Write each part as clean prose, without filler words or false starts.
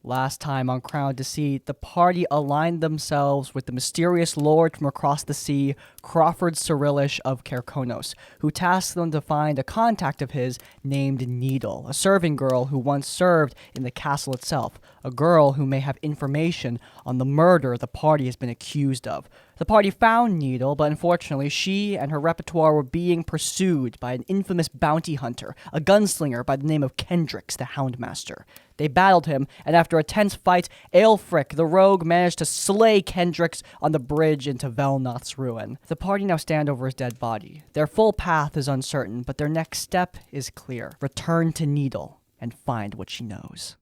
Last time on Crown Deceit, the party aligned themselves with the mysterious lord from across the sea, Crawford Cyrillish of Kerkonos, who tasked them to find a contact of his named Needle, a serving girl who once served in the castle itself, a girl who may have information on the murder the party has been accused of. The party found Needle, but unfortunately she and her repertoire were being pursued by an infamous bounty hunter, a gunslinger by the name of Kendricks the Houndmaster. They battled him, and after a tense fight, Aelfric, the rogue, managed to slay Kendricks on the bridge into Velnoth's ruin. The party now stand over his dead body. Their full path is uncertain, but their next step is clear. Return to Needle and find what she knows.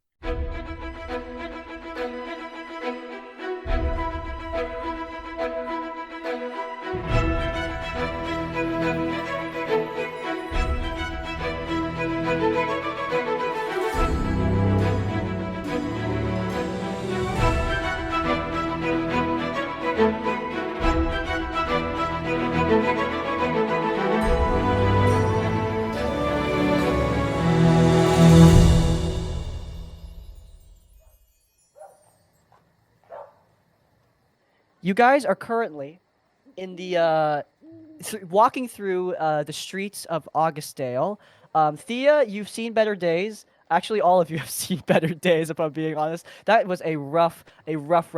You guys are currently in the walking through the streets of Augustale. Thea, you've seen better days. Actually, all of you have seen better days, if I'm being honest. That was a rough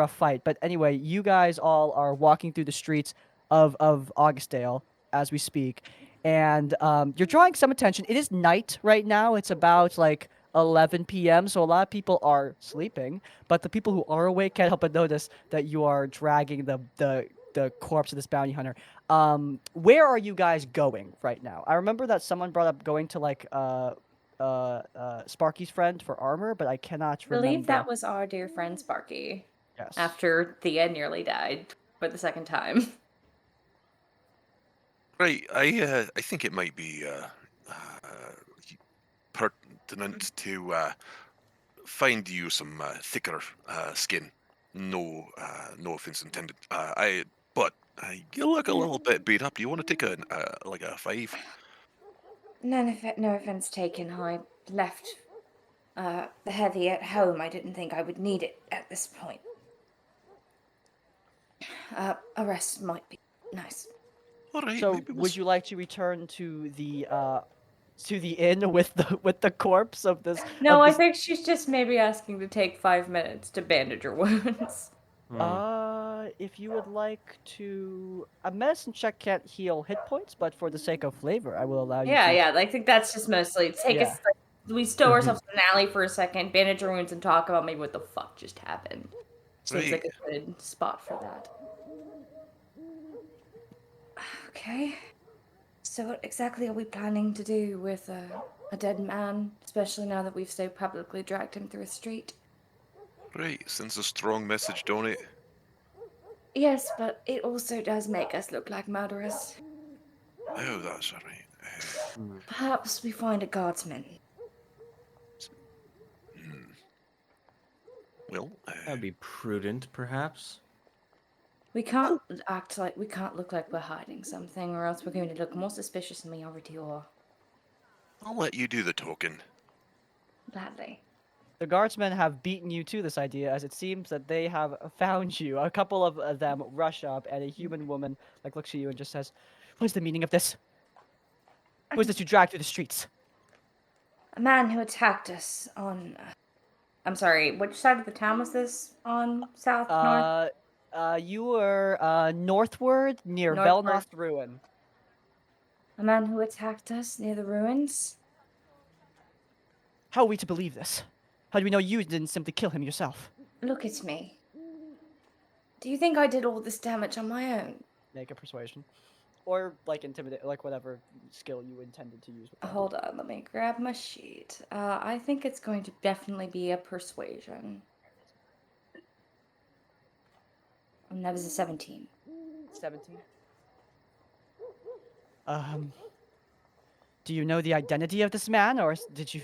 fight. But anyway, you guys all are walking through the streets of Augustale as we speak, and you're drawing some attention. It is night right now. It's about like 11 p.m. So a lot of people are sleeping, but the people who are awake can't help but notice that you are dragging the corpse of this bounty hunter. Where are you guys going right now? I remember that someone brought up going to like Sparky's friend for armor, but I cannot I believe remember. that was our dear friend Sparky. Yes. After Thea nearly died for the second time. Right, I think it might be pertinent to find you some thicker skin. No offense intended. But you look a little bit beat up. Do you want to take like a 5? No offense taken. I left the heavy at home. I didn't think I would need it at this point. A rest might be nice. All right. So, would you like to return to the inn with the corpse of this? No, I think she's just maybe asking to take 5 minutes to bandage her wounds. If you would like to, a medicine check can't heal hit points, but for the sake of flavor, I will allow you to. Yeah. I think that's just mostly take us. Like, we stow ourselves in an alley for a second, bandage our wounds, and talk about maybe what the fuck just happened. Seems like a good spot for that. Okay. So what exactly are we planning to do with a dead man, especially now that we've so publicly dragged him through a street? Right, sends a strong message, don't it? Yes, but it also does make us look like murderers. Oh, that's all right. Perhaps we find a guardsman. Well, that'd be prudent, perhaps. We can't look like we're hiding something, or else we're going to look more suspicious than we already are. I'll let you do the talking. Gladly. The guardsmen have beaten you to this idea, as it seems that they have found you. A couple of them rush up, and a human woman looks at you and just says, "What is the meaning of this? Who is this you dragged through the streets?" A man who attacked us on... I'm sorry, which side of the town was this on? South, north? You were northward near Velnoth Ruin. A man who attacked us near the ruins? How are we to believe this? How do we know you didn't simply kill him yourself? Look at me. Do you think I did all this damage on my own? Make a persuasion. Or, intimidate, whatever skill you intended to use. Hold on, let me grab my sheet. I think it's going to definitely be a persuasion. And that was a 17. 17? Do you know the identity of this man, or did you...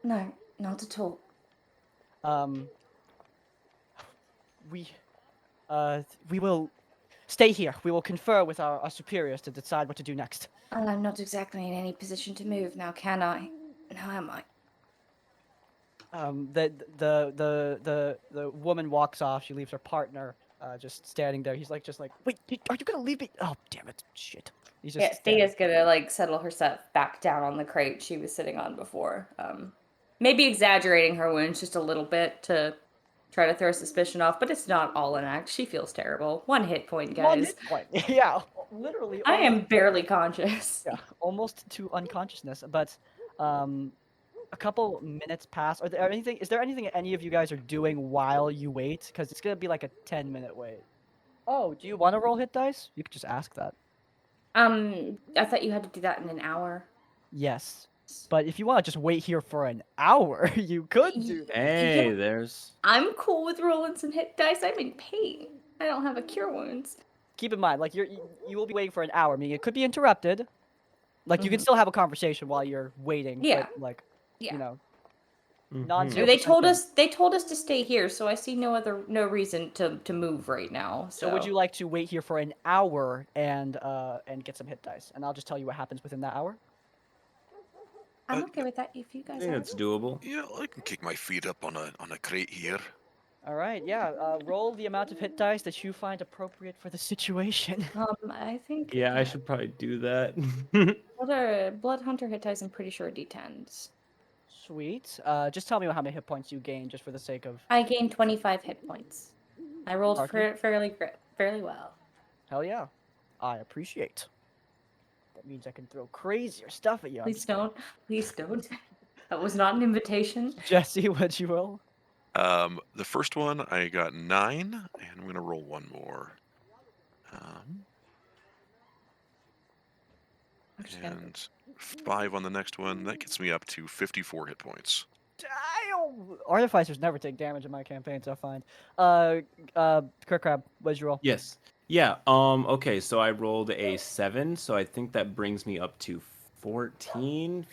No, not at all. We will stay here. We will confer with our superiors to decide what to do next. Well, I'm not exactly in any position to move now, can I? How am I? The woman walks off. She leaves her partner just standing there. He's like, wait, are you gonna leave me? Oh, damn it, shit. He's just Yeah, standing. Thea's gonna like settle herself back down on the crate she was sitting on before. Maybe exaggerating her wounds just a little bit to try to throw suspicion off, but it's not all an act. She feels terrible. 1 hit point, One guys. hit point. Yeah, literally. I Almost, am barely conscious. yeah, almost to unconsciousness. But a couple minutes pass. Is there anything any of you guys are doing while you wait? Because it's gonna be like a 10-minute wait. Oh, do you want to roll hit dice? You could just ask that. I thought you had to do that in an hour. Yes. But if you want to just wait here for an hour, you could do that. Hey, there's. I'm cool with rolling some hit dice. I'm in pain. I don't have a cure wounds. Keep in mind, like you will be waiting for an hour. Meaning it could be interrupted. Like you can still have a conversation while you're waiting. Yeah. But like, Yeah. you know, Mhm. non-zero. They told us to stay here, so I see no reason to move right now. So would you like to wait here for an hour and get some hit dice? And I'll just tell you what happens within that hour. I'm okay with that if you I guys think are. it's doable. Yeah, I can kick my feet up on a crate here. All right, yeah. Roll the amount of hit dice that you find appropriate for the situation. I think. Yeah, I should probably do that. What are Blood Hunter hit dice? I'm pretty sure D10s. Sweet. Just tell me how many hit points you gain, just for the sake of. I gained 25 hit points. I rolled Archie? fairly well. Hell yeah. I appreciate. That means I can throw crazier stuff at you. Please don't. Please don't. That was not an invitation. Jesse, what'd you roll? The first one I got 9, and I'm gonna roll one more. And 5 on the next one. That gets me up to 54 hit points. Damn! Artificers never take damage in my campaigns, I find. Kirk Crab, what'd you roll? Yes. Yeah. Okay, so I rolled a 7, so I think that brings me up to 15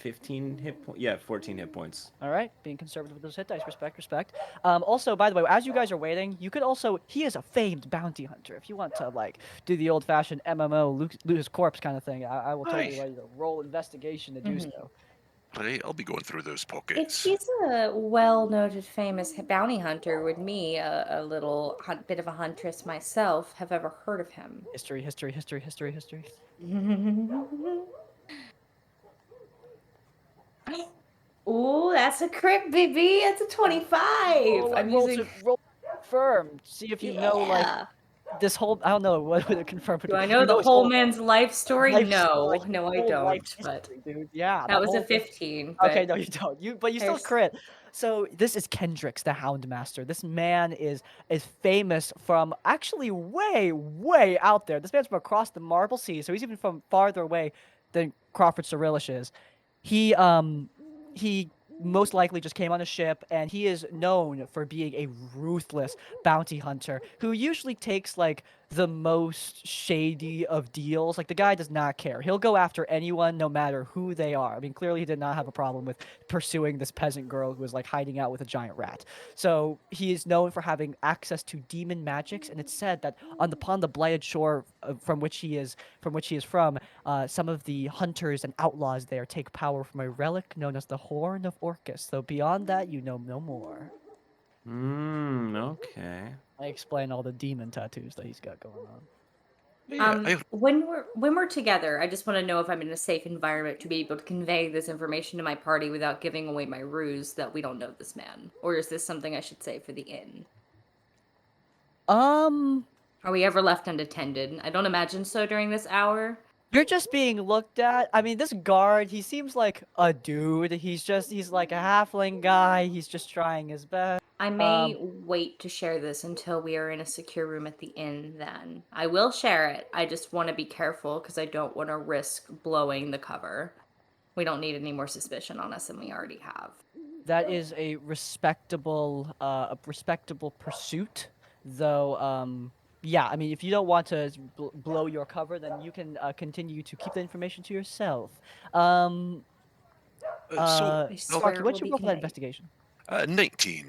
hit points. Yeah, 14 hit points. All right, being conservative with those hit dice. Respect. Also, by the way, as you guys are waiting, you could also. He is a famed bounty hunter. If you want to like do the old-fashioned MMO loot his corpse kind of thing, I will totally Aye. let you roll investigation to do so. Right, I'll be going through those If pockets. he's a well-noted, famous bounty hunter, would me, a little bit of a huntress myself, have ever heard of him? History. Ooh, that's a crit, baby. That's a 25. I'm using. roll confirm. See if you know like Yeah. this whole. I don't know what would it confirm. Do I know the his whole man's life story? life No, story, no, I whole don't. life But history, dude. Yeah, that was a whole thing. 15. But Okay, no, you don't. But you still there's- crit. So this is Kendrix, the Houndmaster. This man is famous from actually way out there. This man's from across the Marble Sea, so he's even from farther away than Crawford Cyrillish is. He most likely just came on a ship, and he is known for being a ruthless bounty hunter who usually takes like the most shady of deals. Like the guy does not care. He'll go after anyone no matter who they are. I mean, clearly he did not have a problem with pursuing this peasant girl who was like hiding out with a giant rat. So he is known for having access to demon magics, and it's said that upon the blighted shore from which he is from, some of the hunters and outlaws there take power from a relic known as the Horn of Orcus. Though beyond that, you know no more. Okay. I explain all the demon tattoos that he's got going on. Yeah, when we're together, I just want to know if I'm in a safe environment to be able to convey this information to my party without giving away my ruse that we don't know this man. Or is this something I should say for the inn? Are we ever left unattended? I don't imagine so during this hour. You're just being looked at. I mean, this guard, he seems like a dude. He's like a halfling guy. He's just trying his best. I may wait to share this until we are in a secure room at the inn then. I will share it. I just want to be careful because I don't want to risk blowing the cover. We don't need any more suspicion on us than we already have. That is a respectable pursuit, though. Yeah, I mean, if you don't want to blow your cover, then you can continue to keep the information to yourself. so Sparky, what's your roll for that investigation? 19.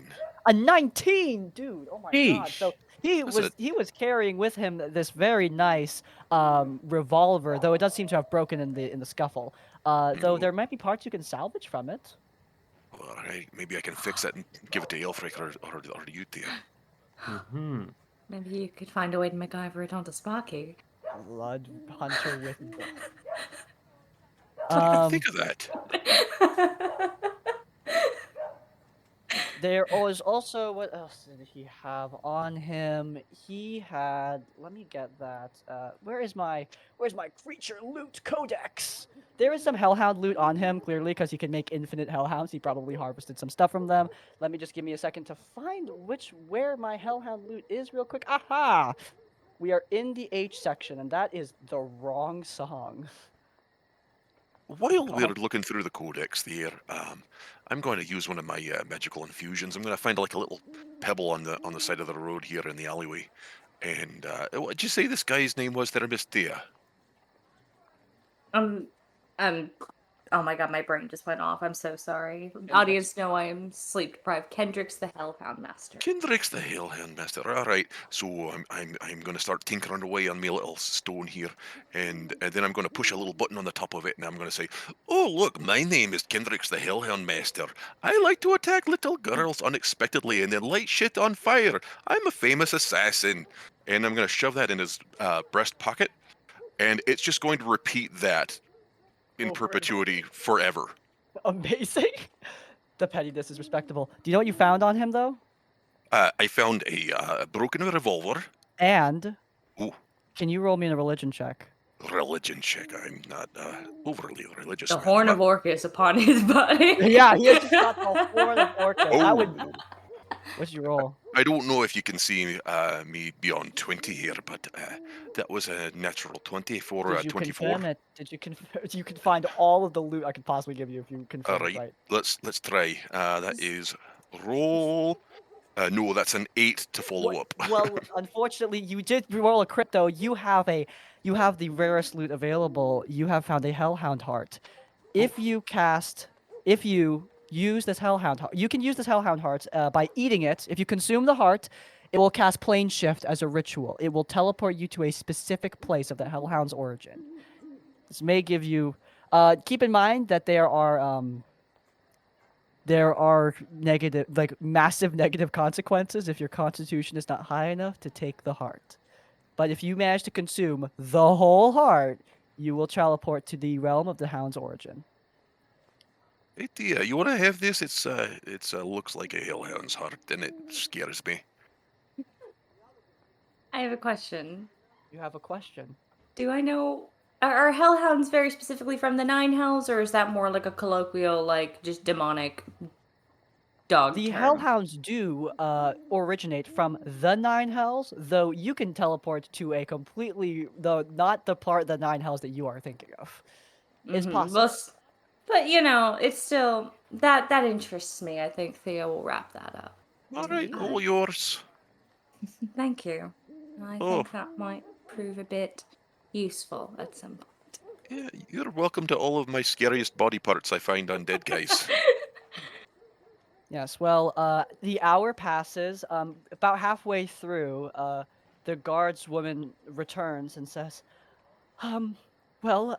A 19, dude! Oh my god! So Sheesh. he was carrying with him this very nice revolver, though it does seem to have broken in the scuffle. Though there might be parts you can salvage from it. All right, maybe I can fix it and give it to Elfric or you, Thea. Mm-hmm. Maybe you could find a way to MacGyver it onto Sparky. Blood hunter with book. Didn't even think of that. There was also, what else did he have on him? He had, let me get that. Where's my creature loot codex? There is some hellhound loot on him, clearly, because he can make infinite hellhounds. He probably harvested some stuff from them. Let me just give me a second to find where my hellhound loot is real quick. Aha! We are in the H section, and that is the wrong song. While we're looking through the codex there, I'm going to use one of my magical infusions. I'm going to find like a little pebble on the side of the road here in the alleyway. And what did you say this guy's name was there, Miss Thea? um, oh my god, my brain just went off. I'm so sorry. Audience know I am sleep deprived. Kendrick's the Hellhound Master. Kendrick's the Hellhound Master. All right, so I'm going to start tinkering away on my little stone here, and then I'm going to push a little button on the top of it, and I'm going to say, "Oh look, my name is Kendrick's the Hellhound Master. I like to attack little girls unexpectedly and then light shit on fire. I'm a famous assassin." And I'm going to shove that in his breast pocket, and it's just going to repeat that in Over and perpetuity forever. Amazing. The pettiness is respectable. Do you know what you found on him, though? I found a broken revolver. And Ooh, can you roll me a religion check? religion check. I'm not overly religious. The man, horn but- of Orcus upon his body. Yeah, he has just got the horn of Orcus. Oh, What'd you roll? I don't know if you can see me beyond 20 here, but that was a natural 20 for Did you 24. confirm it? Did you confirm? You can find all of the loot I could possibly give you if you confirm All right, it right. let's try. That is roll. No, that's an 8 to follow up. Well, unfortunately, you did roll a crit though. You have the rarest loot available. You have found a Hellhound heart. If you use this Hellhound heart, you can use this Hellhound heart by eating it. If you consume the heart, it will cast Plane Shift as a ritual. It will teleport you to a specific place of the Hellhound's origin. This may give you. Keep in mind that there are negative, like massive negative consequences if your constitution is not high enough to take the heart. But if you manage to consume the whole heart, you will teleport to the realm of the hound's origin. Hey, Tia, you want to have this? It's looks like a hellhound's heart, and it scares me. I have a question. You have a question. Do I know... Are hellhounds very specifically from the Nine Hells, or is that more like a colloquial, like, just demonic dog The term? hellhounds do originate from the Nine Hells, though you can teleport to a completely, not the part of the Nine Hells that you are thinking of. It's Mhm. possible. Well, but, you know, it's still... That interests me. I think Theo will wrap that up. All right, all yours. Thank you. I Oh. think that might prove a bit useful at some point. Yeah, you're welcome to all of my scariest body parts I find on dead guys. Yes, well, the hour passes. About halfway through, the guardswoman returns and says, well,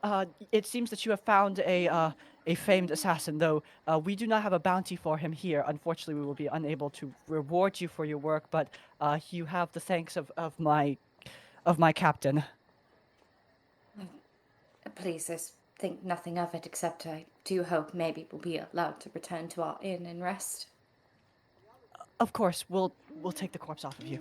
it seems that you have found a famed assassin, though we do not have a bounty for him here. Unfortunately, we will be unable to reward you for your work, but you have the thanks of my captain. Please, I think nothing of it, except I do hope maybe we'll be allowed to return to our inn and rest. Of course, we'll take the corpse off of you,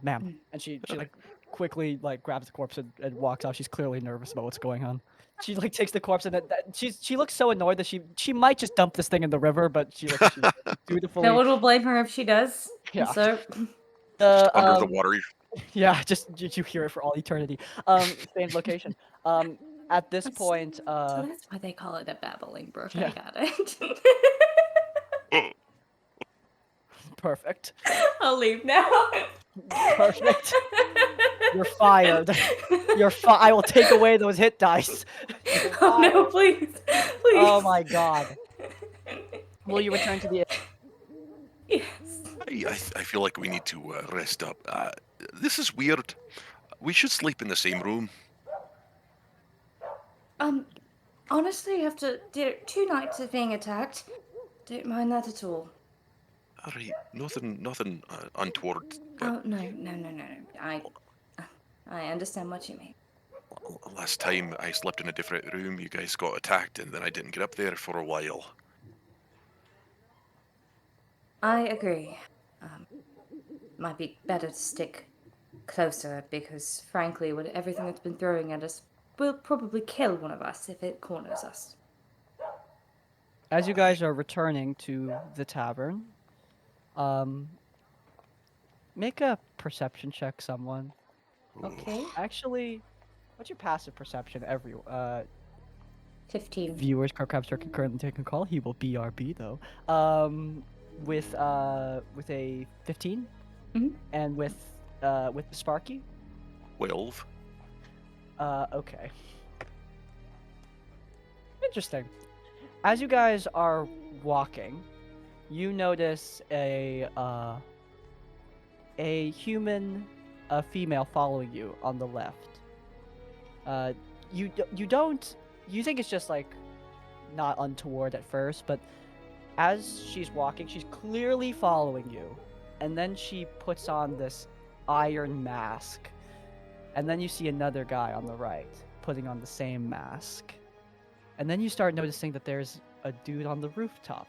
ma'am. And she like quickly like grabs the corpse and walks out. She's clearly nervous about what's going on. She like takes the corpse and she looks so annoyed that she might just dump this thing in the river, but she dutifully. No one will blame her if she does. Yeah. So, The Under the water. yeah, just you hear it for all eternity. Same location. At this point, so that's why they call it a babbling brook. Yeah. I got it. perfect. I'll leave now. Perfect. You're fired. I will take away those hit dice. Oh no, please. Please. Oh my god. Will you return to the Yes. I feel like we need to rest up. This is weird. We should sleep in the same room. Honestly, after 2 nights of being attacked, Don't mind that at all. All right, nothing untoward. But Oh, no. I understand what you mean. last time I slept in a different room, you guys got attacked, and then I didn't get up there for a while. I agree. Might be better to stick closer because, frankly, with everything that's been throwing at us, will probably kill one of us if it corners us. As you guys are returning to the tavern, um, make a perception check, someone. Okay. Actually, what's your passive perception? 15. Viewers, Crabster can currently take a call. He will BRB though. With a 15, Mhm. and with Sparky. 12. Okay. Interesting. As you guys are walking, you notice a human, a female following you on the left. You think it's just like not untoward at first, but as she's walking, she's clearly following you, and then she puts on this iron mask, and then you see another guy on the right putting on the same mask, and then you start noticing that there's a dude on the rooftop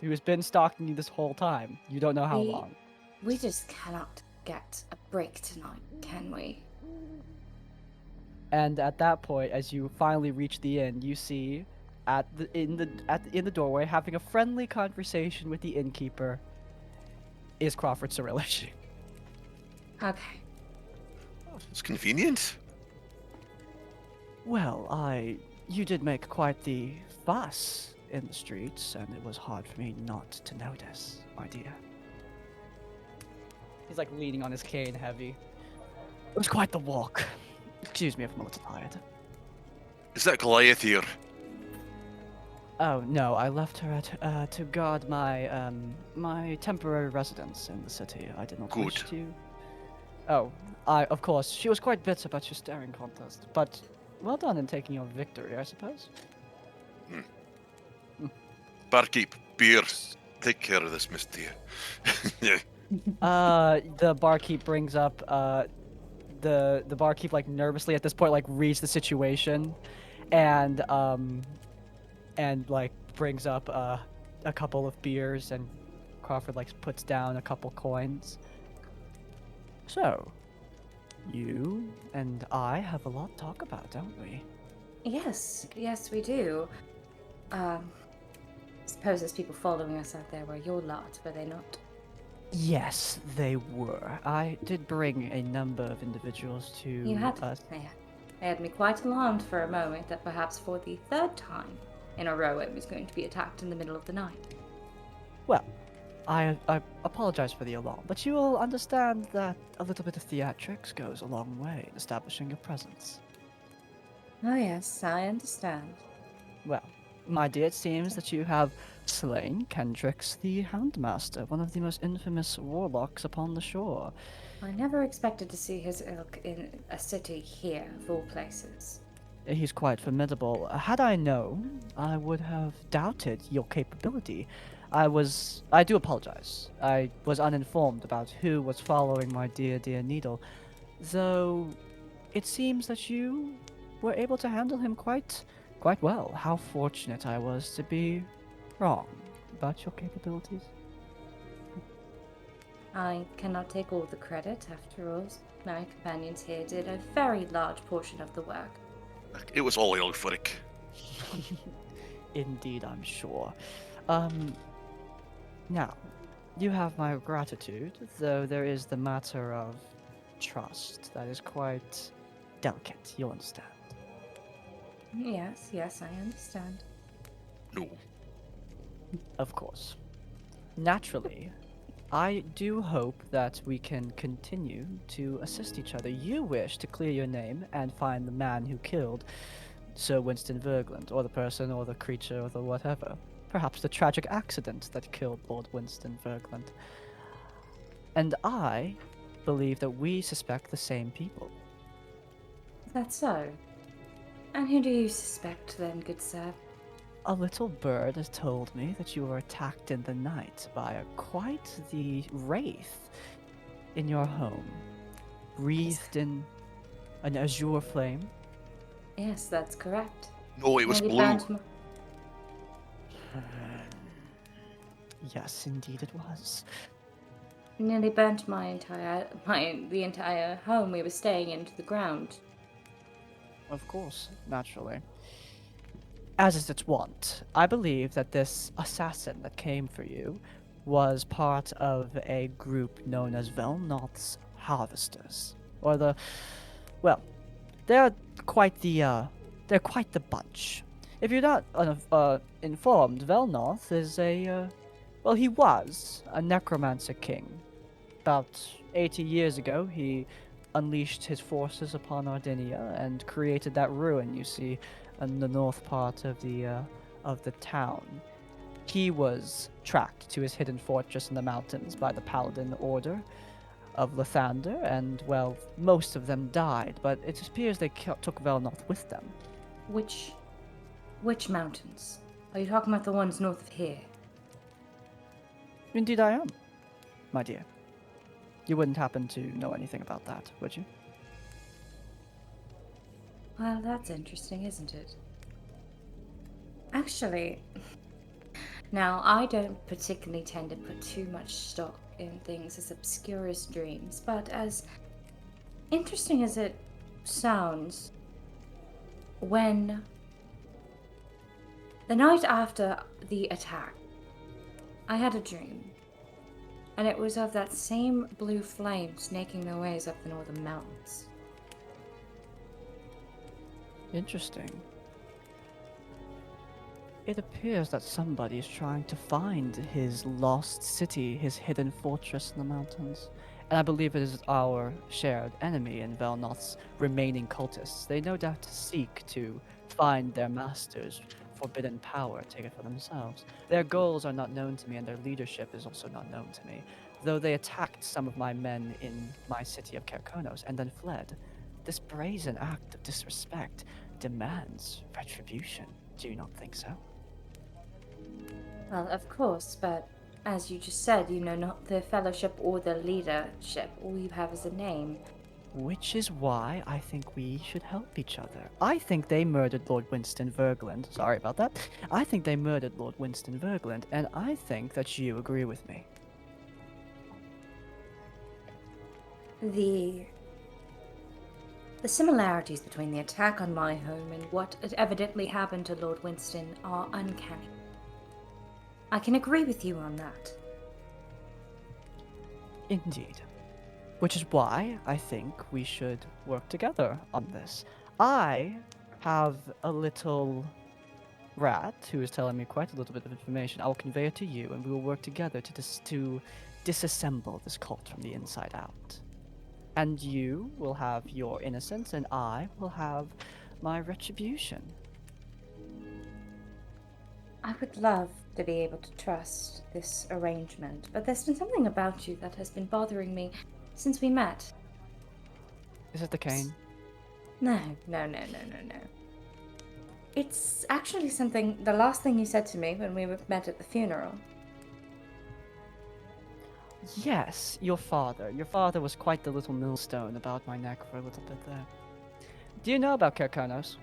who has been stalking you this whole time. You don't know how long. We just cannot get a break tonight, can we? And at that point, as you finally reach the inn, you see in the doorway, having a friendly conversation with the innkeeper, is Crawford Cyrillish. Okay. It's convenient. Well, you did make quite the fuss in the streets, and it was hard for me not to notice, my dear. He's like leaning on his cane heavy. It was quite the walk. Excuse me if I'm a little tired. Is that Goliath here? Oh no, I left her to guard my my temporary residence in the city. I did not wish Good. to. Oh, of course, she was quite bitter about your staring contest, but well done in taking your victory, I suppose. Barkeep, beer. Take care of this, Miss Dear. The barkeep brings up the barkeep like nervously at this point like reads the situation, and like brings up a couple of beers, and Crawford like puts down a couple coins. So, you and I have a lot to talk about, don't we? Yes, we do. Suppose there's people following us out there were your lot, were they not? Yes, they were. I did bring a number of individuals to You had us. They had me quite alarmed for a moment that perhaps for the third time in a row it was going to be attacked in the middle of the night. Well, I apologize for the alarm, but you will understand that a little bit of theatrics goes a long way in establishing your presence. Oh yes, I understand. Well, my dear, it seems that you have slain Kendrix the Houndmaster, one of the most infamous warlocks upon the shore. I never expected to see his ilk in a city here, of all places. He's quite formidable. Had I known, I would have doubted your capability. I do apologize. I was uninformed about who was following my dear Needle, though it seems that you were able to handle him quite well. How fortunate I was to be wrong about your capabilities. I cannot take all the credit, after all. My companions here did a very large portion of the work. It was all euphoric. Indeed, I'm sure. Now, you have my gratitude, though there is the matter of trust that is quite delicate, you'll understand. Yes, I understand. No. Of course. Naturally, I do hope that we can continue to assist each other. You wish to clear your name and find the man who killed Sir Winston Vergland, or the person, or the creature, or the whatever. Perhaps the tragic accident that killed Lord Winston Vergland. And I believe that we suspect the same people. Is that so? And who do you suspect then, good sir? A little bird has told me that you were attacked in the night by quite the wraith in your home, wreathed in an azure flame. Yes, that's correct. No, it was Nearly blue. burnt Yes, indeed it was. nearly burnt the entire home we were staying in to the ground. Of course, naturally. As is its wont, I believe that this assassin that came for you was part of a group known as Velnoth's Harvesters. Or well, they're they're quite the bunch. If you're not informed, Velnoth is he was a necromancer king. About 80 years ago, he unleashed his forces upon Ardinia and created that ruin you see in the north part of the town. He was tracked to his hidden fortress in the mountains by the Paladin Order of Lathander, and, well, most of them died, but it appears they took Velnoth with them. Which mountains? Are you talking about the ones north of here? Indeed I am, my dear. You wouldn't happen to know anything about that, would you? Well, that's interesting, isn't it? Actually, now I don't particularly tend to put too much stock in things as obscure as dreams, but as interesting as it sounds, when the night after the attack, I had a dream, and it was of that same blue flame snaking their ways up the northern mountains. Interesting. It appears that somebody is trying to find his lost city, his hidden fortress in the mountains. And I believe it is our shared enemy in Velnoth's remaining cultists. They no doubt seek to find their master's forbidden power, take it for themselves. Their goals are not known to me, and their leadership is also not known to me, though they attacked some of my men in my city of Kerkonos and then fled. This brazen act of disrespect demands retribution. Do you not think so? Well, of course, but as you just said, you know not the fellowship or the leadership. All you have is a name. Which is why I think we should help each other. I think they murdered Lord Winston Vergland. Sorry about that. I think they murdered Lord Winston Vergland, and I think that you agree with me. The similarities between the attack on my home and what had evidently happened to Lord Winston are uncanny. I can agree with you on that. Indeed. Which is why I think we should work together on this. I have a little rat who is telling me quite a little bit of information. I will convey it to you, and we will work together to disassemble this cult from the inside out. And you will have your innocence, and I will have my retribution. I would love to be able to trust this arrangement, but there's been something about you that has been bothering me since we met. Is it the cane? No. It's actually the last thing you said to me when we met at the funeral. Yes, your father. Your father was quite the little millstone about my neck for a little bit there. Do you know about Kerkonos?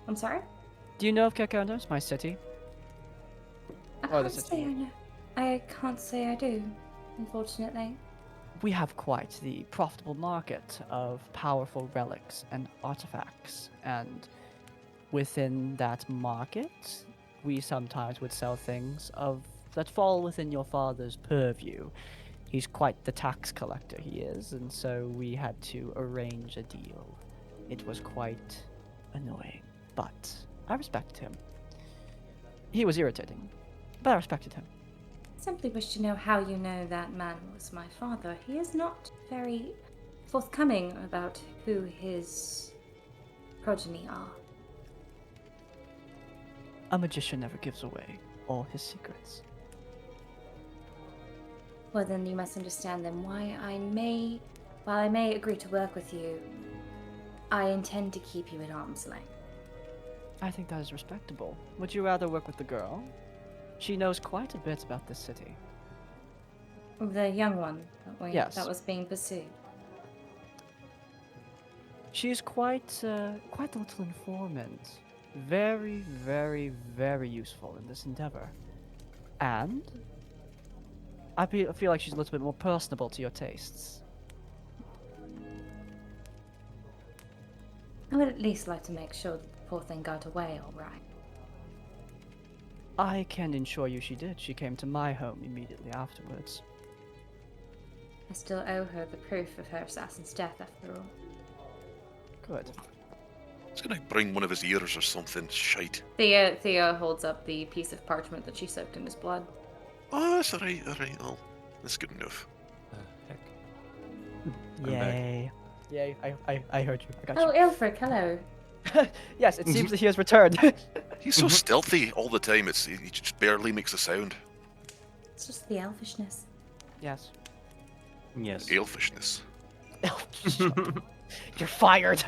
I'm sorry? Do you know of Kerkonos, my city? Or the city? I can't say I do, unfortunately. We have quite the profitable market of powerful relics and artifacts, and within that market, we sometimes would sell things that fall within your father's purview. He's quite the tax collector, he is, and so we had to arrange a deal. It was quite annoying, but I respected him. He was irritating, but I respected him. Simply wish to know how you know that man was my father. He is not very forthcoming about who his progeny are. A magician never gives away all his secrets. Well, then you must understand then while I may agree to work with you, I intend to keep you at arm's length. I think that is respectable. Would you rather work with the girl? She knows quite a bit about this city. The young one Yes. that was being pursued. She's quite a little informant. Very, very, very useful in this endeavor. And I feel like she's a little bit more personable to your tastes. I would at least like to make sure that the poor thing got away all right. I can assure you she did. She came to my home immediately afterwards. I still owe her the proof of her assassin's death, after all. Good. He's gonna bring one of his ears or something. Shite. Theo holds up the piece of parchment that she soaked in his blood. Oh, that's alright, alright. Oh, that's good enough. Heck. Yay. Yay, I heard you. I got Oh, Ilfric, hello. you. Yes, it seems that he has returned. He's so stealthy all the time. He just barely makes a sound. It's just the elfishness. Yes. Yes. Elfishness. You're fired.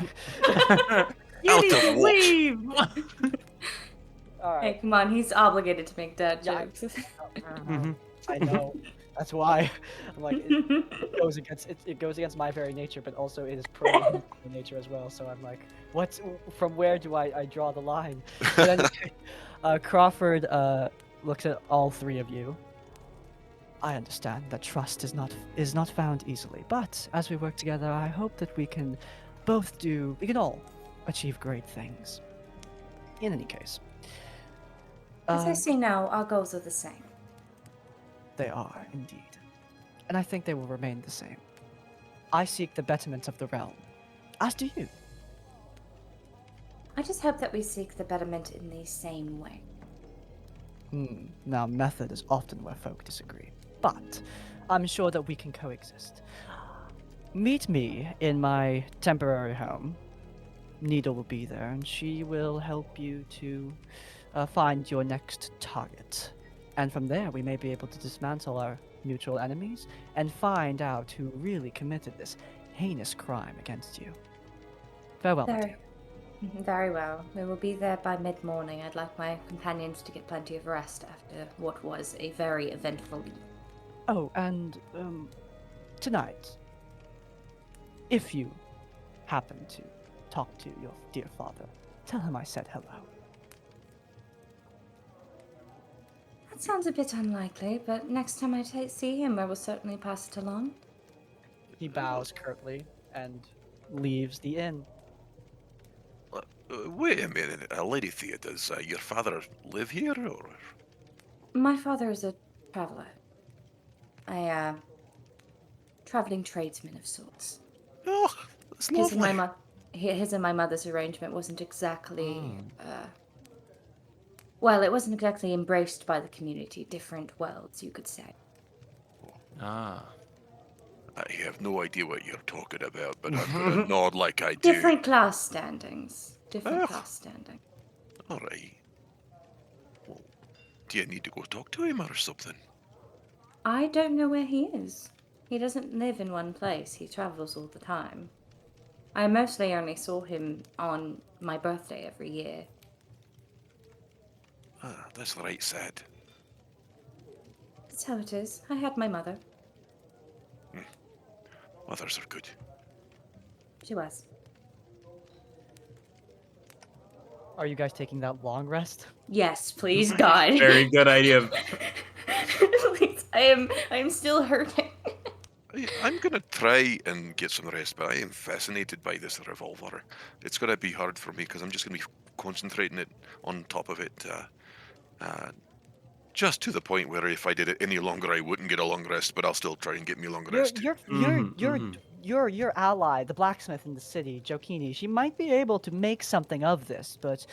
Out of what? Leave! All Hey, right. come on, he's obligated to make dad Yeah, jokes. I know. That's why. I'm like, it goes against my very nature, but also it is pro my nature as well. So I'm like, from where do I draw the line? But anyway, Crawford looks at all three of you. I understand that trust is not found easily, but as we work together, I hope that we can all achieve great things. In any case. As I see now, our goals are the same. They are, indeed. And I think they will remain the same. I seek the betterment of the realm. As do you. I just hope that we seek the betterment in the same way. Now, method is often where folk disagree. But I'm sure that we can coexist. Meet me in my temporary home. Needle will be there, and she will help you to find your next target. And from there, we may be able to dismantle our mutual enemies and find out who really committed this heinous crime against you. Farewell, my dear. Very well. We will be there by mid-morning. I'd like my companions to get plenty of rest after what was a very eventful evening. Oh, and tonight, if you happen to talk to your dear father, tell him I said hello. That sounds a bit unlikely, but next time I see him, I will certainly pass it along. He bows curtly and leaves the inn. Wait a minute, Lady Thea, does your father live here, or...? My father is a traveler. Traveling tradesman of sorts. Oh, that's lovely. His and my mother's arrangement wasn't exactly, well, it wasn't exactly embraced by the community. Different worlds, you could say. Ah. I have no idea what you're talking about, but I'm gonna nod like I do. Different class standings. Class standing. Alright. Well, do you need to go talk to him or something? I don't know where he is. He doesn't live in one place. He travels all the time. I mostly only saw him on my birthday every year. Ah, that's right sad. That's how it is. I had my mother. Mothers are good. She was. Are you guys taking that long rest? Yes, please, God. Very good idea. Please, I am still hurting. I'm gonna try and get some rest, but I am fascinated by this revolver. It's gonna be hard for me because I'm just gonna be concentrating it on top of it, just to the point where if I did it any longer, I wouldn't get a long rest, but I'll still try and get me a long rest. Your ally, the blacksmith in the city, Jokini, she might be able to make something of this, but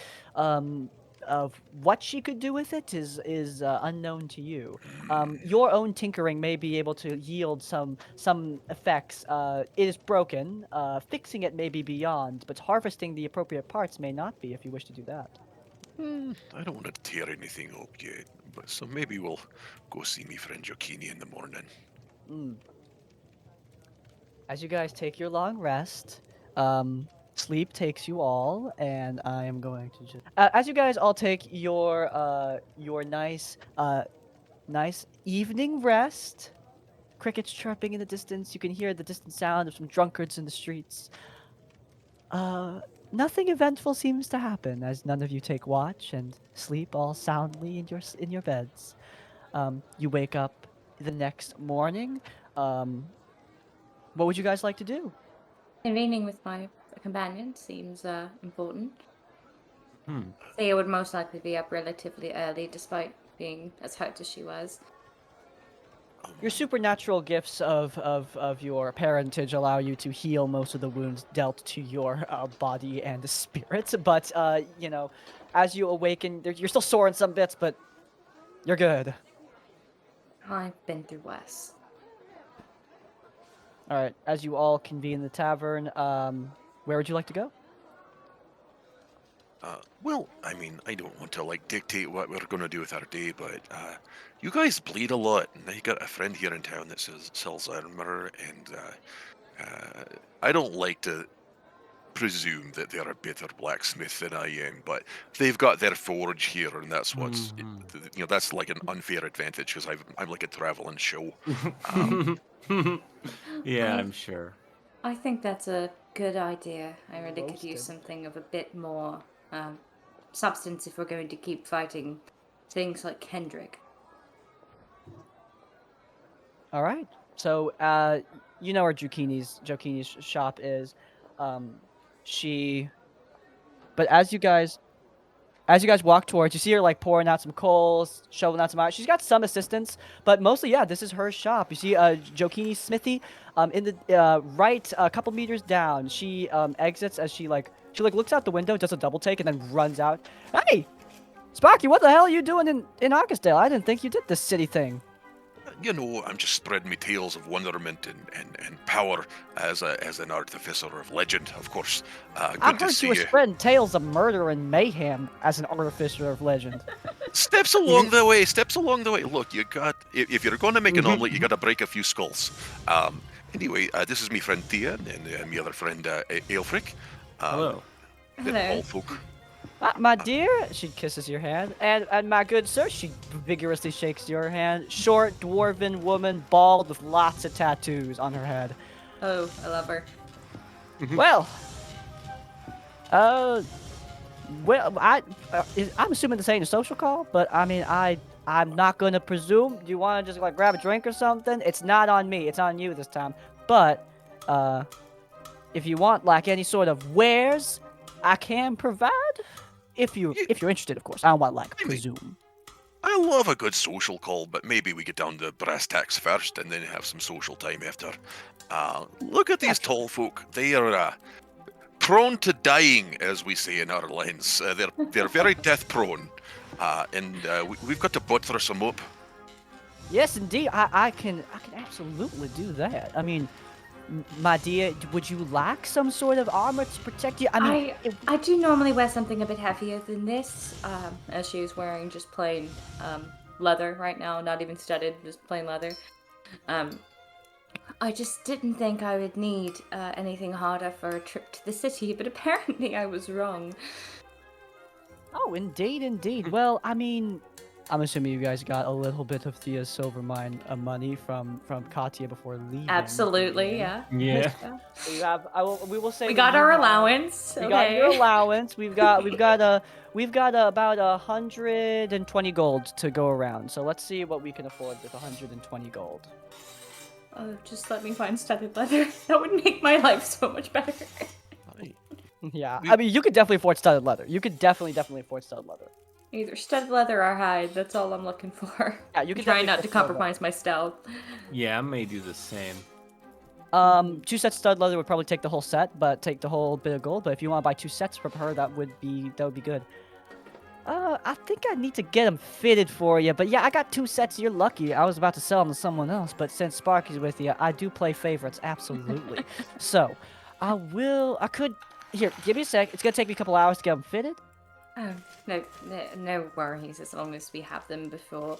of what she could do with it is unknown to you. Your own tinkering may be able to yield some effects. It is broken. Fixing it may be beyond, but harvesting the appropriate parts may not be if you wish to do that. I don't want to tear anything up yet, but so maybe we'll go see me friend Jokini in the morning. As you guys take your long rest, sleep takes you all, and I am going to just as you guys all take your nice evening rest. Crickets chirping in the distance. You can hear the distant sound of some drunkards in the streets. Nothing eventful seems to happen as none of you take watch and sleep all soundly in your beds. You wake up the next morning. What would you guys like to do? Convening with my companion seems important. Hmm. Thea would most likely be up relatively early, despite being as hurt as she was. Your supernatural gifts of your parentage allow you to heal most of the wounds dealt to your body and spirit. But, as you awaken, you're still sore in some bits, but you're good. I've been through worse. All right, as you all convene in the tavern, where would you like to go? Well, I mean, I don't want to like dictate what we're gonna do with our day, but you guys bleed a lot, and I got a friend here in town that sells armor, and I don't like to presume that they're a better blacksmith than I am, but they've got their forge here, and that's what's that's like an unfair advantage because I'm like a traveling show. Yeah, I- I'm sure. I think that's a good idea. I really could use Roasted. something of a bit more substance if we're going to keep fighting things like Kendrick. All right. So, you know where Jokini's shop is. She. But as you guys walk towards, you see her like pouring out some coals, shoveling out some iron. She's got some assistance, but mostly, yeah, this is her shop. You see, Jokini's smithy, in the right a couple meters down. She exits as she looks out the window, does a double take, and then runs out. Hey, Sparky, what the hell are you doing in Augustdale? I didn't think you did this city thing. You know, I'm just spreading me tales of wonderment and power as an artificer of legend, of course. I Good to heard see you were you. spreading tales of murder and mayhem as an artificer of legend. Steps along the way. Steps along the way. Look, you got if you're going to make an omelet, you got to break a few skulls. Anyway, this is my friend Thea and my other friend Aelfric. Hello. Hello. All folk. My dear, she kisses your hand, and my good sir, she vigorously shakes your hand. Short, dwarven woman, bald, with lots of tattoos on her head. Oh, I love her. Well, I'm assuming this ain't a social call, but I mean, I'm not gonna presume. Do you want to just like grab a drink or something? It's not on me. It's on you this time. But, if you want like any sort of wares, I can provide. If you're interested, of course. I don't want like presume. I love a good social call, but maybe we get down to brass tacks first and then have some social time after. Look at these tall folk. They are prone to dying, as we say in our lines. They're very death prone, and we've got to buttress them up. Yes, indeed. I can absolutely do that. I mean, my dear, would you like some sort of armor to protect you? I mean, I do normally wear something a bit heavier than this, as she is wearing just plain leather right now, not even studded, just plain leather. I just didn't think I would need anything harder for a trip to the city, but apparently I was wrong. oh, indeed. Well, I mean, I'm assuming you guys got a little bit of Thea's silver mine money from Katya before leaving. Absolutely, yeah. Yeah. So you have. We will say We that got you our have- allowance. We Okay. got your allowance. We've got about 120 gold to go around. So let's see what we can afford with 120 gold. Oh, just let me find studded leather. That would make my life so much better. Yeah, I mean, you could definitely afford studded leather. You could definitely afford studded leather. Either studded leather or hide. That's all I'm looking for. Yeah, you can Trying definitely not to afford studded compromise my stealth. Yeah, I may do the same. 2 sets of stud leather would probably take the whole set, but take the whole bit of gold. But if you want to buy 2 sets from her, that would be good. I think I need to get them fitted for you. But yeah, I got 2 sets. You're lucky. I was about to sell them to someone else, but since Sparky's with you, I do play favorites, absolutely. So, here, give me a sec. It's gonna take me a couple hours to get them fitted. Oh, no worries, as long as we have them before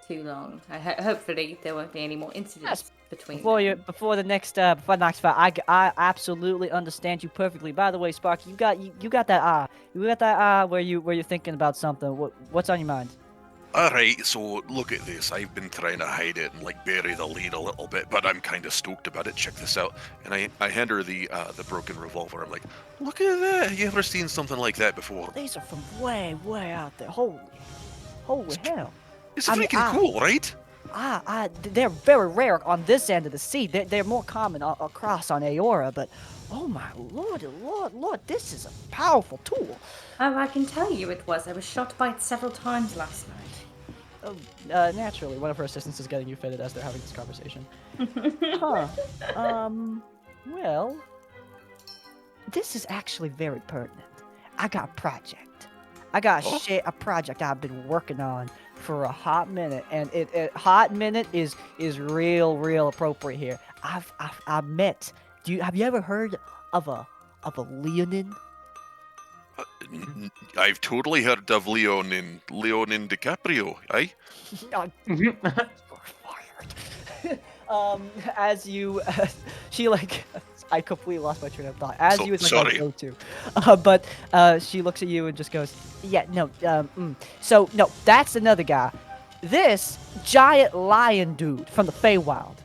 too long. Hopefully there won't be any more incidents. between before the next fight, I absolutely understand you perfectly. By the way, Sparky, you got that where you're thinking about something. What's on your mind? Alright, so look at this. I've been trying to hide it and like bury the lead a little bit, but I'm kind of stoked about it. Check this out. And I hand her the broken revolver. I'm like, look at that. Have you ever seen something like that before? These are from way out there. Holy hell! It's I mean, freaking cool, right? They're very rare on this end of the sea. They're more common across on Aora, but oh my lord, this is a powerful tool. Oh, I can tell you it was. I was shot by it several times last night. Naturally, one of her assistants is getting you fitted as they're having this conversation. Huh. Well, this is actually very pertinent. I got a project. I got a project I've been working on for a hot minute, and hot minute is real appropriate here. I've met. Have you ever heard of a Leonin? I've totally heard of Leonin DiCaprio, aye? You're fired. As you, she like, I completely lost my train of thought. As you was like, sorry. go to, but she looks at you and just goes, yeah, no, so no, that's another guy. This giant lion dude from the Feywild.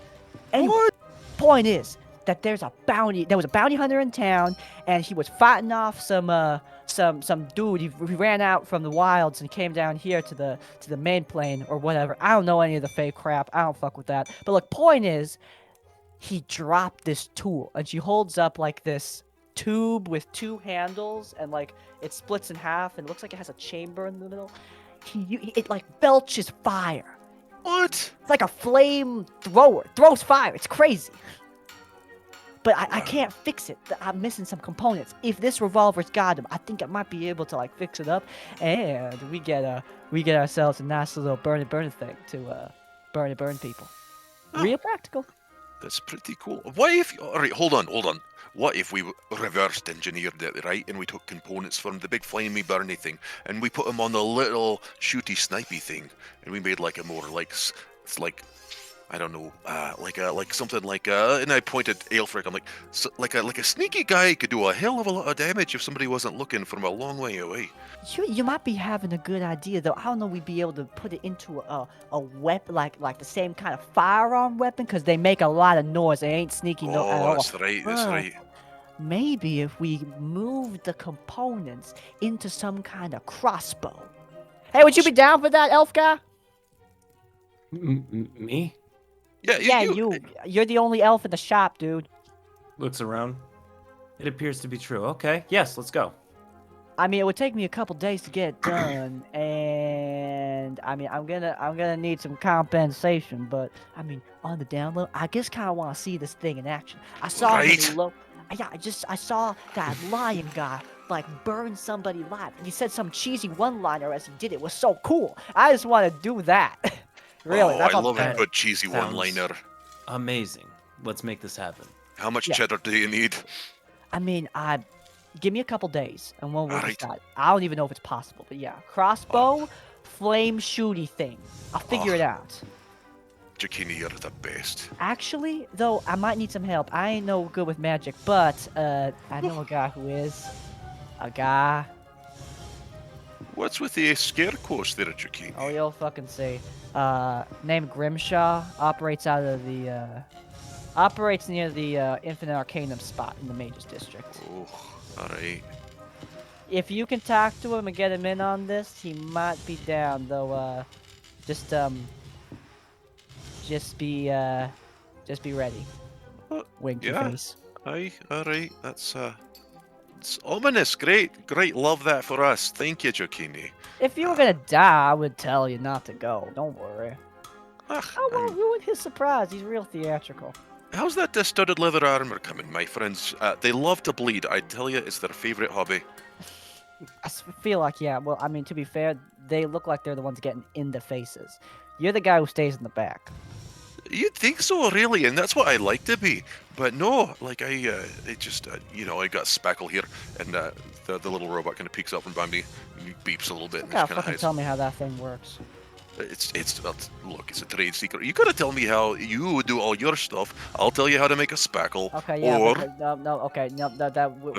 Anyway, What? point is that there was a bounty hunter in town, and he was fighting off some dude. He ran out from the wilds and came down here to the main plane or whatever. I don't know any of the Fey crap. I don't fuck with that. But look, point is, he dropped this tool, and she holds up like this tube with two handles, and like it splits in half, and it looks like it has a chamber in the middle. It like belches fire. What? It's like a flame thrower. Throws fire. It's crazy. But I can't fix it. I'm missing some components. If this revolver's got him, I think I might be able to like fix it up, and we get ourselves a nice little burn thing to burn people. Oh. Real practical. That's pretty cool. What if... Alright, hold on. What if we reversed engineered it, right? And we took components from the big flamey burny thing, and we put them on the little shooty snipey thing, and we made like a more like... It's like... I don't know, like something like, and I pointed Aelfric, I'm like, so, like a sneaky guy could do a hell of a lot of damage if somebody wasn't looking from a long way away. You might be having a good idea, though. I don't know we'd be able to put it into a weapon, like the same kind of firearm weapon, because they make a lot of noise. They ain't sneaky at all. That's right. Maybe if we move the components into some kind of crossbow. Hey, would you be down for that, elf guy? Me? Yeah, You're the only elf in the shop, dude. Looks around. It appears to be true. Okay, yes, let's go. I mean, it would take me a couple days to get it done, and I mean, I'm gonna need some compensation. But I mean, on the download, I just kind of want to see this thing in action. I saw him I saw that lion guy like burn somebody alive, and he said some cheesy one-liner as he did it. It was so cool. I just want to do that. Really, oh, that's I love a bad. good cheesy one-liner. Amazing. Let's make this happen. How much cheddar do you need? I mean, give me a couple days, and we'll Alright. decide. I don't even know if it's possible, but yeah, crossbow, flame shooty thing. I'll figure it out. Zucchini, you're the best. Actually, though, I might need some help. I ain't no good with magic, but I know a guy who is. A guy. What's with the scarecrows there, Zucchini? Oh, you'll fucking see. Named Grimshaw, operates out of the operates near the Infinite Arcanum spot in the Mages District. Oh, alright. If you can talk to him and get him in on this, he might be down. Though, just be ready. Wink your yeah. face. Aye, alright. That's it's ominous. Great. Love that for us. Thank you, Zucchini. If you were gonna die, I would tell you not to go. Don't worry. I won't ruin his surprise. He's real theatrical. How's that studded leather armor coming, my friends? They love to bleed. I tell you, it's their favorite hobby. I feel like, yeah. Well, I mean, to be fair, they look like they're the ones getting in the faces. You're the guy who stays in the back. You'd think so, really, and that's what I like to be. But no, like it just, I got Spackle here, and the little robot kind of peeks up from behind me, and he beeps a little bit, and You gotta kind of fucking hides. tell me how that thing works. Look, it's a trade secret. You gotta tell me how you do all your stuff. I'll tell you how to make a spackle. Okay, yeah, Or but no, okay, no,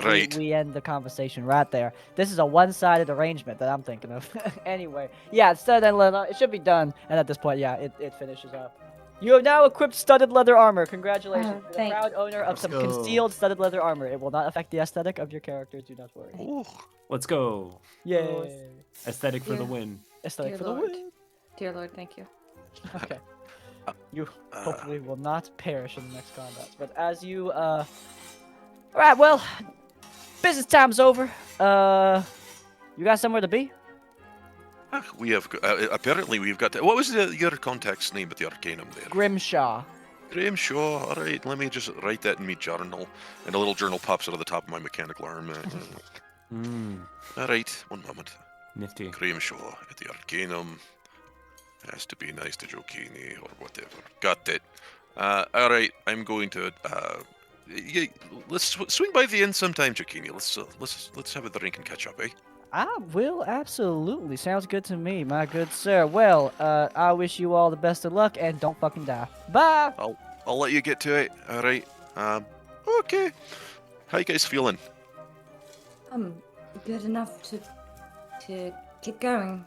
Right. we end the conversation right there. This is a one-sided arrangement that I'm thinking of. Anyway, yeah, studded and leather, it should be done. And at this point, yeah, it finishes up. You have now equipped studded leather armor. Congratulations. Oh, You're the thank proud owner of Let's some go. concealed studded leather armor. It will not affect the aesthetic of your character. Do not worry. oh, Let's go. Yay! Aesthetic for the Yeah. win. Aesthetic Dear for the Lord. win. Dear Lord, thank you. Okay. You uh, hopefully will not perish in the next combat. But as you alright, well, business time's over. You got somewhere to be? we have apparently we've got. What was your contact's name at the Arcanum there? Grimshaw. Graham Shaw. All right, let me just write that in my journal, and a little journal pops out of the top of my mechanical arm. All right, one moment. Nifty. Graham Shaw at the Arcanum. Has to be nice to Jokini or whatever. Got it. All right, I'm going to. Let's swing by the inn sometime, Jokini. Let's have a drink and catch up, eh? I will absolutely. Sounds good to me, my good sir. Well, I wish you all the best of luck and don't fucking die. Bye. I'll let you get to it. All right. Okay. How you guys feeling? Good enough to keep going.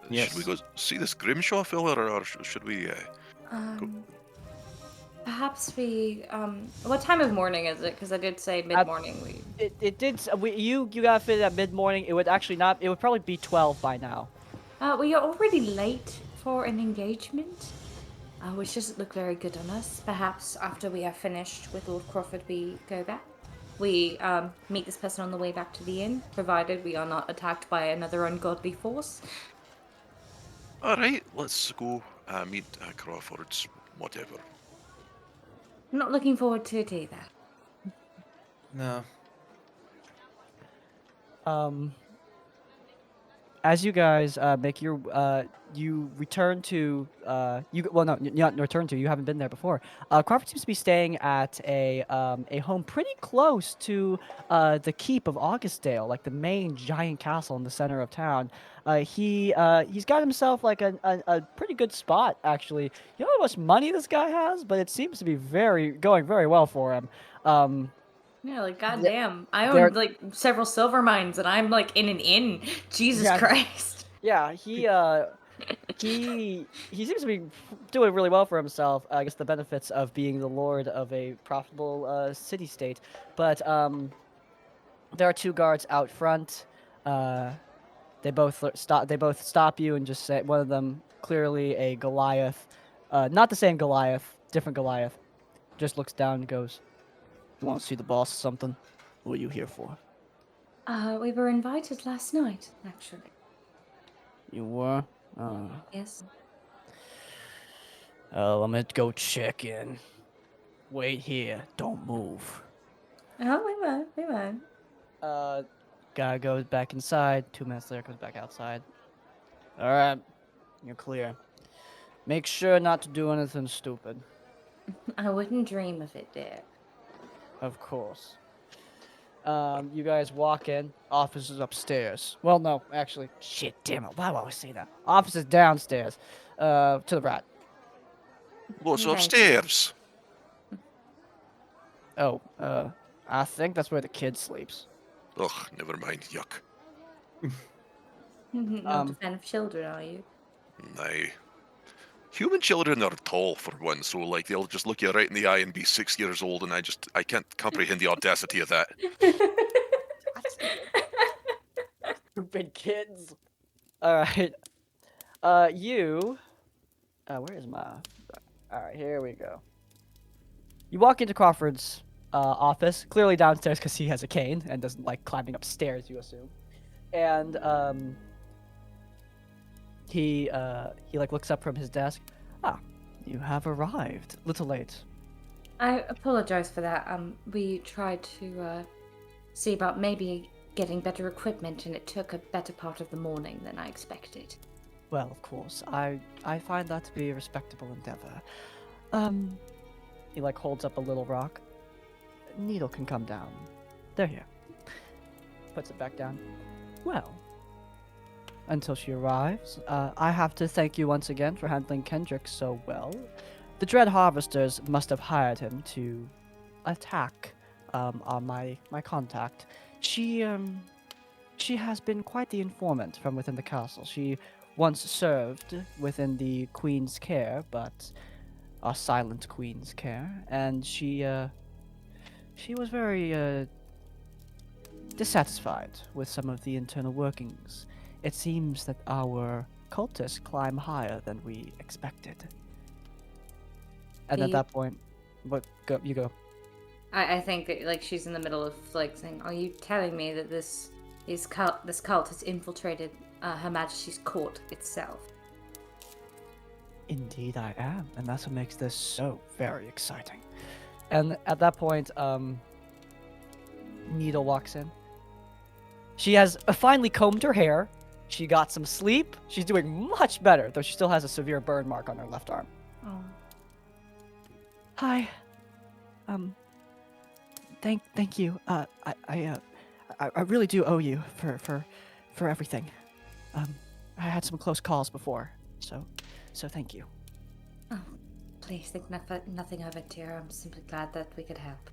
Yes. Should we go see this Grimshaw fella, or should we? Perhaps we. What time of morning is it? Because I did say mid morning. It did. You got fit at mid morning. It would actually not. It would probably be 12 by now. We are already late for an engagement, which doesn't look very good on us. Perhaps after we are finished with Lord Crawford, we go back. We meet this person on the way back to the inn, provided we are not attacked by another ungodly force. All right, let's go meet Crawford's whatever. I'm not looking forward to it either. No. As you guys make your you return to not return to, you haven't been there before. Crawford seems to be staying at a home pretty close to the keep of Augustdale, like the main giant castle in the center of town. He's got himself like a pretty good spot, actually. You don't know how much money this guy has, but it seems to be going very well for him. Yeah, like goddamn, I they're- own like several silver mines, and I'm like in an inn. Jesus Yeah. Christ. Yeah, he seems to be doing really well for himself. I guess the benefits of being the lord of a profitable city-state. But there are two guards out front. They both stop you and just say, one of them, clearly a Goliath, not the same Goliath, different Goliath, just looks down and goes, "You want to see the boss or something? What are you here for?" We were invited last night, actually. You were? Yes. Let me go check in. Wait here. Don't move. Oh, we won't. Guy goes back inside. 2 minutes later, comes back outside. All right, you're clear. Make sure not to do anything stupid. I wouldn't dream of it, dear. Of course. You guys walk in. Office is upstairs. Well, no, actually, shit, damn it. Why do I always say that? Office is downstairs. To the right. What's Thank you. upstairs? Oh, I think that's where the kid sleeps. Ugh, never mind. Yuck. Not a fan of children, are you? Nay. Human children are tall for one, so like they'll just look you right in the eye and be 6 years old, and I can't comprehend the audacity of that. Stupid kids. All right. Where is my? All right, here we go. You walk into Crawford's office, clearly downstairs because he has a cane and doesn't like climbing upstairs, you assume. And he like looks up from his desk. Ah, you have arrived. Little late. I apologize for that. We tried to see about maybe getting better equipment, and it took a better part of the morning than I expected. Well, of course. I find that to be a respectable endeavor. He like holds up a little rock. Needle can come down. They're here. Puts it back down. Well, until she arrives. I have to thank you once again for handling Kendrick so well. The Dread Harvesters must have hired him to attack on my contact. She has been quite the informant from within the castle. She once served within the Queen's care, but a silent Queen's care, and she was very dissatisfied with some of the internal workings. It seems that our cultists climb higher than we expected. And at The- that point, you go. I think that, like, she's in the middle of like saying, "Are you telling me that this cult has infiltrated Her Majesty's court itself?" Indeed, I am, and that's what makes this so very exciting. And at that point, Needle walks in. She has finally combed her hair. She got some sleep. She's doing much better, though she still has a severe burn mark on her left arm. Oh. Hi. Thank you. I really do owe you for everything. I had some close calls before, so thank you. Oh, please think nothing of it, dear. I'm simply glad that we could help.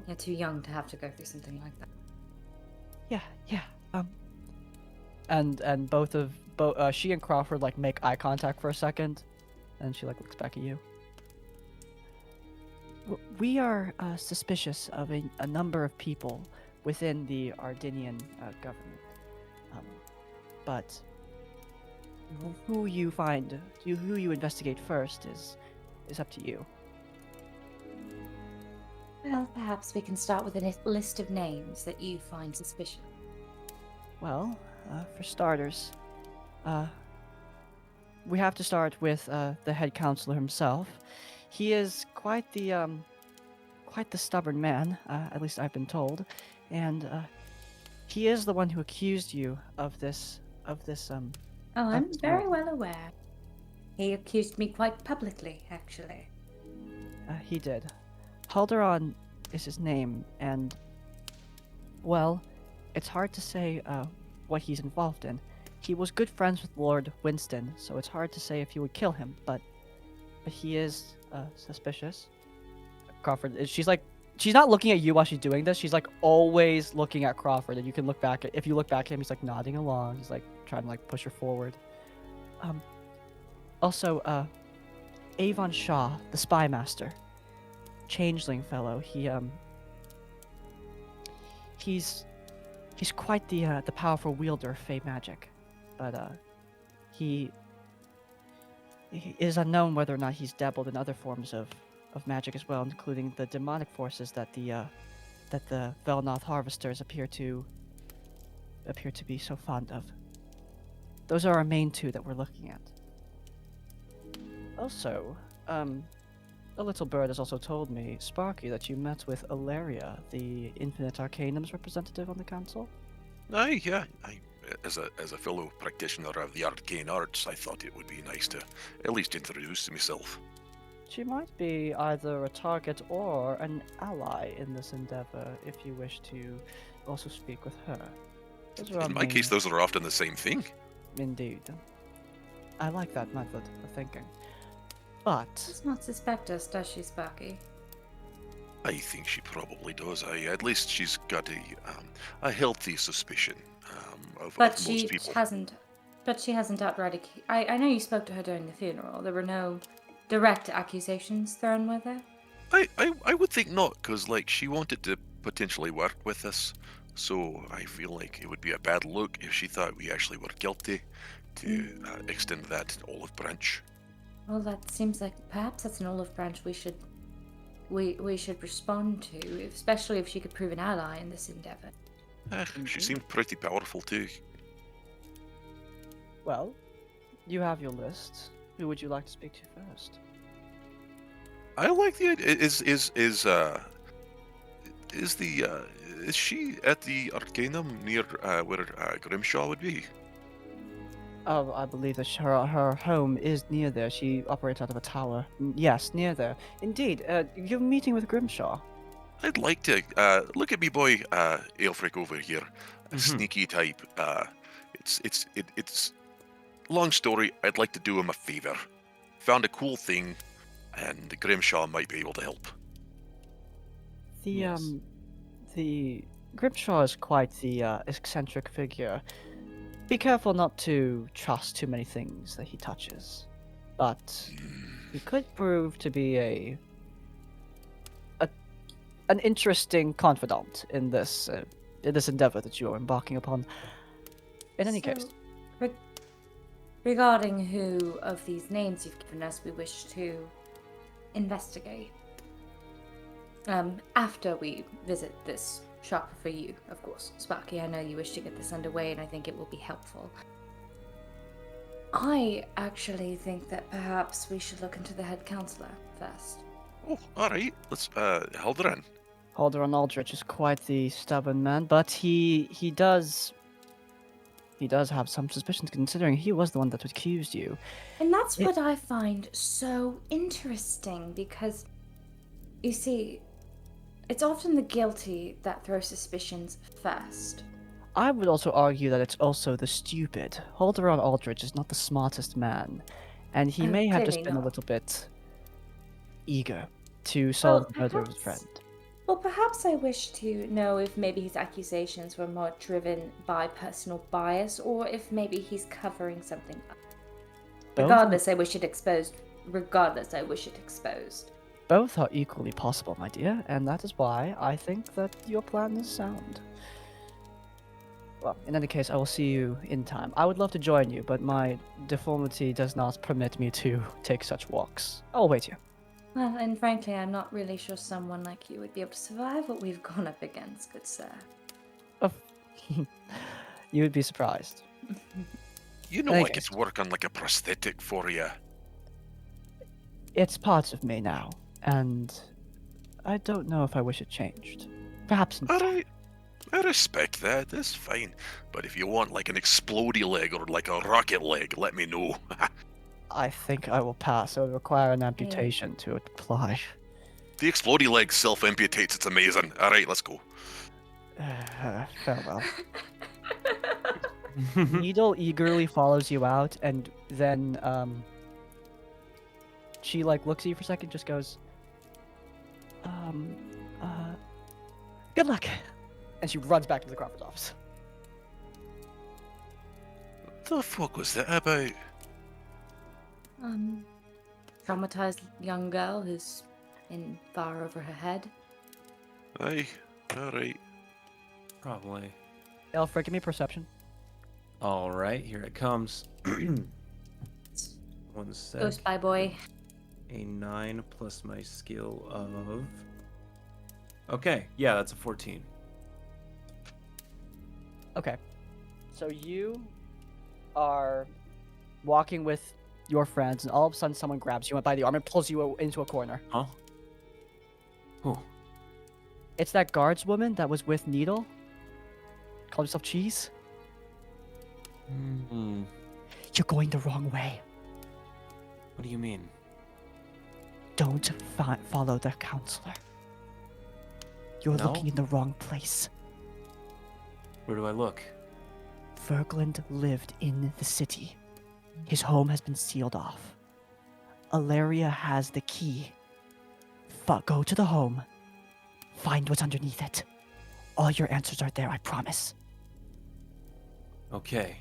You're too young to have to go through something like that. Yeah. And both she and Crawford like make eye contact for a second, and she like looks back at you. We are suspicious of a number of people within the Ardinian government, but who you investigate first is up to you. Well, perhaps we can start with a list of names that you find suspicious. Well, for starters, we have to start with the head counselor himself. He is quite the stubborn man, at least I've been told, and he is the one who accused you of this. Oh, I'm That's very right. well aware. He accused me quite publicly, actually. He did. Halderon is his name, and well, it's hard to say what he's involved in. He was good friends with Lord Winston, so it's hard to say if he would kill him, but he is suspicious. Crawford, she's not looking at you while she's doing this. She's like always looking at Crawford, and you can look back if you look back at him, he's like nodding along. He's like trying to like push her forward. Also, Avon Shaw, the spy master, changeling fellow. He's quite the powerful wielder of Fey magic, but he is unknown whether or not he's dabbled in other forms of magic as well, including the demonic forces that the Velnoth harvesters appear to be so fond of. Those are our main two that we're looking at. Also, a little bird has also told me, Sparky, that you met with Ilaria, the Infinite Arcanum's representative on the council. Aye, yeah. As a fellow practitioner of the arcane arts, I thought it would be nice to at least introduce myself. She might be either a target or an ally in this endeavor, if you wish to also speak with her. Those are our In my case, main- those are often the same thing. Indeed. I like that method of thinking. But Does not suspect us, does she, Sparky? I think she probably does. At least she's got a healthy suspicion of But most she people. hasn't. But she hasn't outright. I know you spoke to her during the funeral. There were no direct accusations thrown with her. I would think not, because like she wanted to potentially work with us, so I feel like it would be a bad look if she thought we actually were guilty to extend that olive branch. Well, that seems like perhaps that's an olive branch we should respond to, especially if she could prove an ally in this endeavor. She seemed pretty powerful too. well, you have your list. Who would you like to speak to first? I like the idea. Is she at the Arcanum near where Grimshaw would be? I believe that her home is near there. She operates out of a tower. Yes, near there. Indeed. You're meeting with Grimshaw. I'd like to look at me boy Aelfric over here, a sneaky type. It's long story. I'd like to do him a favor. Found a cool thing, and Grimshaw might be able to help. The the Grimshaw is quite the eccentric figure. Be careful not to trust too many things that he touches, but he could prove to be an interesting confidant in this endeavor that you are embarking upon. In any case, re- regarding who of these names you've given us, we wish to investigate. After we visit this shop for you, of course. Sparky, I know you wish to get this underway, and I think it will be helpful. I actually think that perhaps we should look into the head counselor first. Oh, all right. Let's Haldoran. Haldoran Aldrich is quite the stubborn man, but he does have some suspicions, considering he was the one that accused you. And that's what I find so interesting, because, you see, it's often the guilty that throw suspicions first. I would also argue that it's also the stupid. Haldoran Aldrich is not the smartest man, and he may have just clearly been a not. little bit eager to solve the murder of his perhaps- friend. Well, perhaps I wish to know if maybe his accusations were more driven by personal bias, or if maybe he's covering something up. Both? Regardless, I wish it exposed. Regardless, I wish it exposed. Both are equally possible, my dear, and that is why I think that your plan is sound. Well, in any case, I will see you in time. I would love to join you, but my deformity does not permit me to take such walks. I'll wait here. Well, and frankly, I'm not really sure someone like you would be able to survive what we've gone up against, good sir. You would be surprised. You know I I guess. could work on like a prosthetic for you. It's part of me now, and I don't know if I wish it changed. Perhaps in All right. I respect that. That's fine. But if you want like an explodey leg or like a rocket leg, let me know. I think I will pass. It would require an amputation to apply. The explodey leg self-amputates. It's amazing. All right, let's go. Farewell. Needle eagerly follows you out, and then she like looks at you for a second, just goes, good luck, and she runs back to the Crawford's office. What the fuck was that about? Traumatized young girl who's in far over her head. Aye, all right. Probably. Alfred, give me perception. All right, here it comes. 1 sec. Ghost by boy. A 9 plus my skill of. Okay, yeah, that's a 14. Okay, so you are walking with your friends, and all of a sudden someone grabs you by the arm and pulls you into a corner. Huh? Who? It's that guards woman that was with Needle. Called herself Cheese. Hmm. You're going the wrong way. What do you mean? Don't follow the counselor. You're No? looking in the wrong place. Where do I look? Fergland lived in the city. His home has been sealed off. Alaria has the key. Go to the home. Find what's underneath it. All your answers are there, I promise. Okay.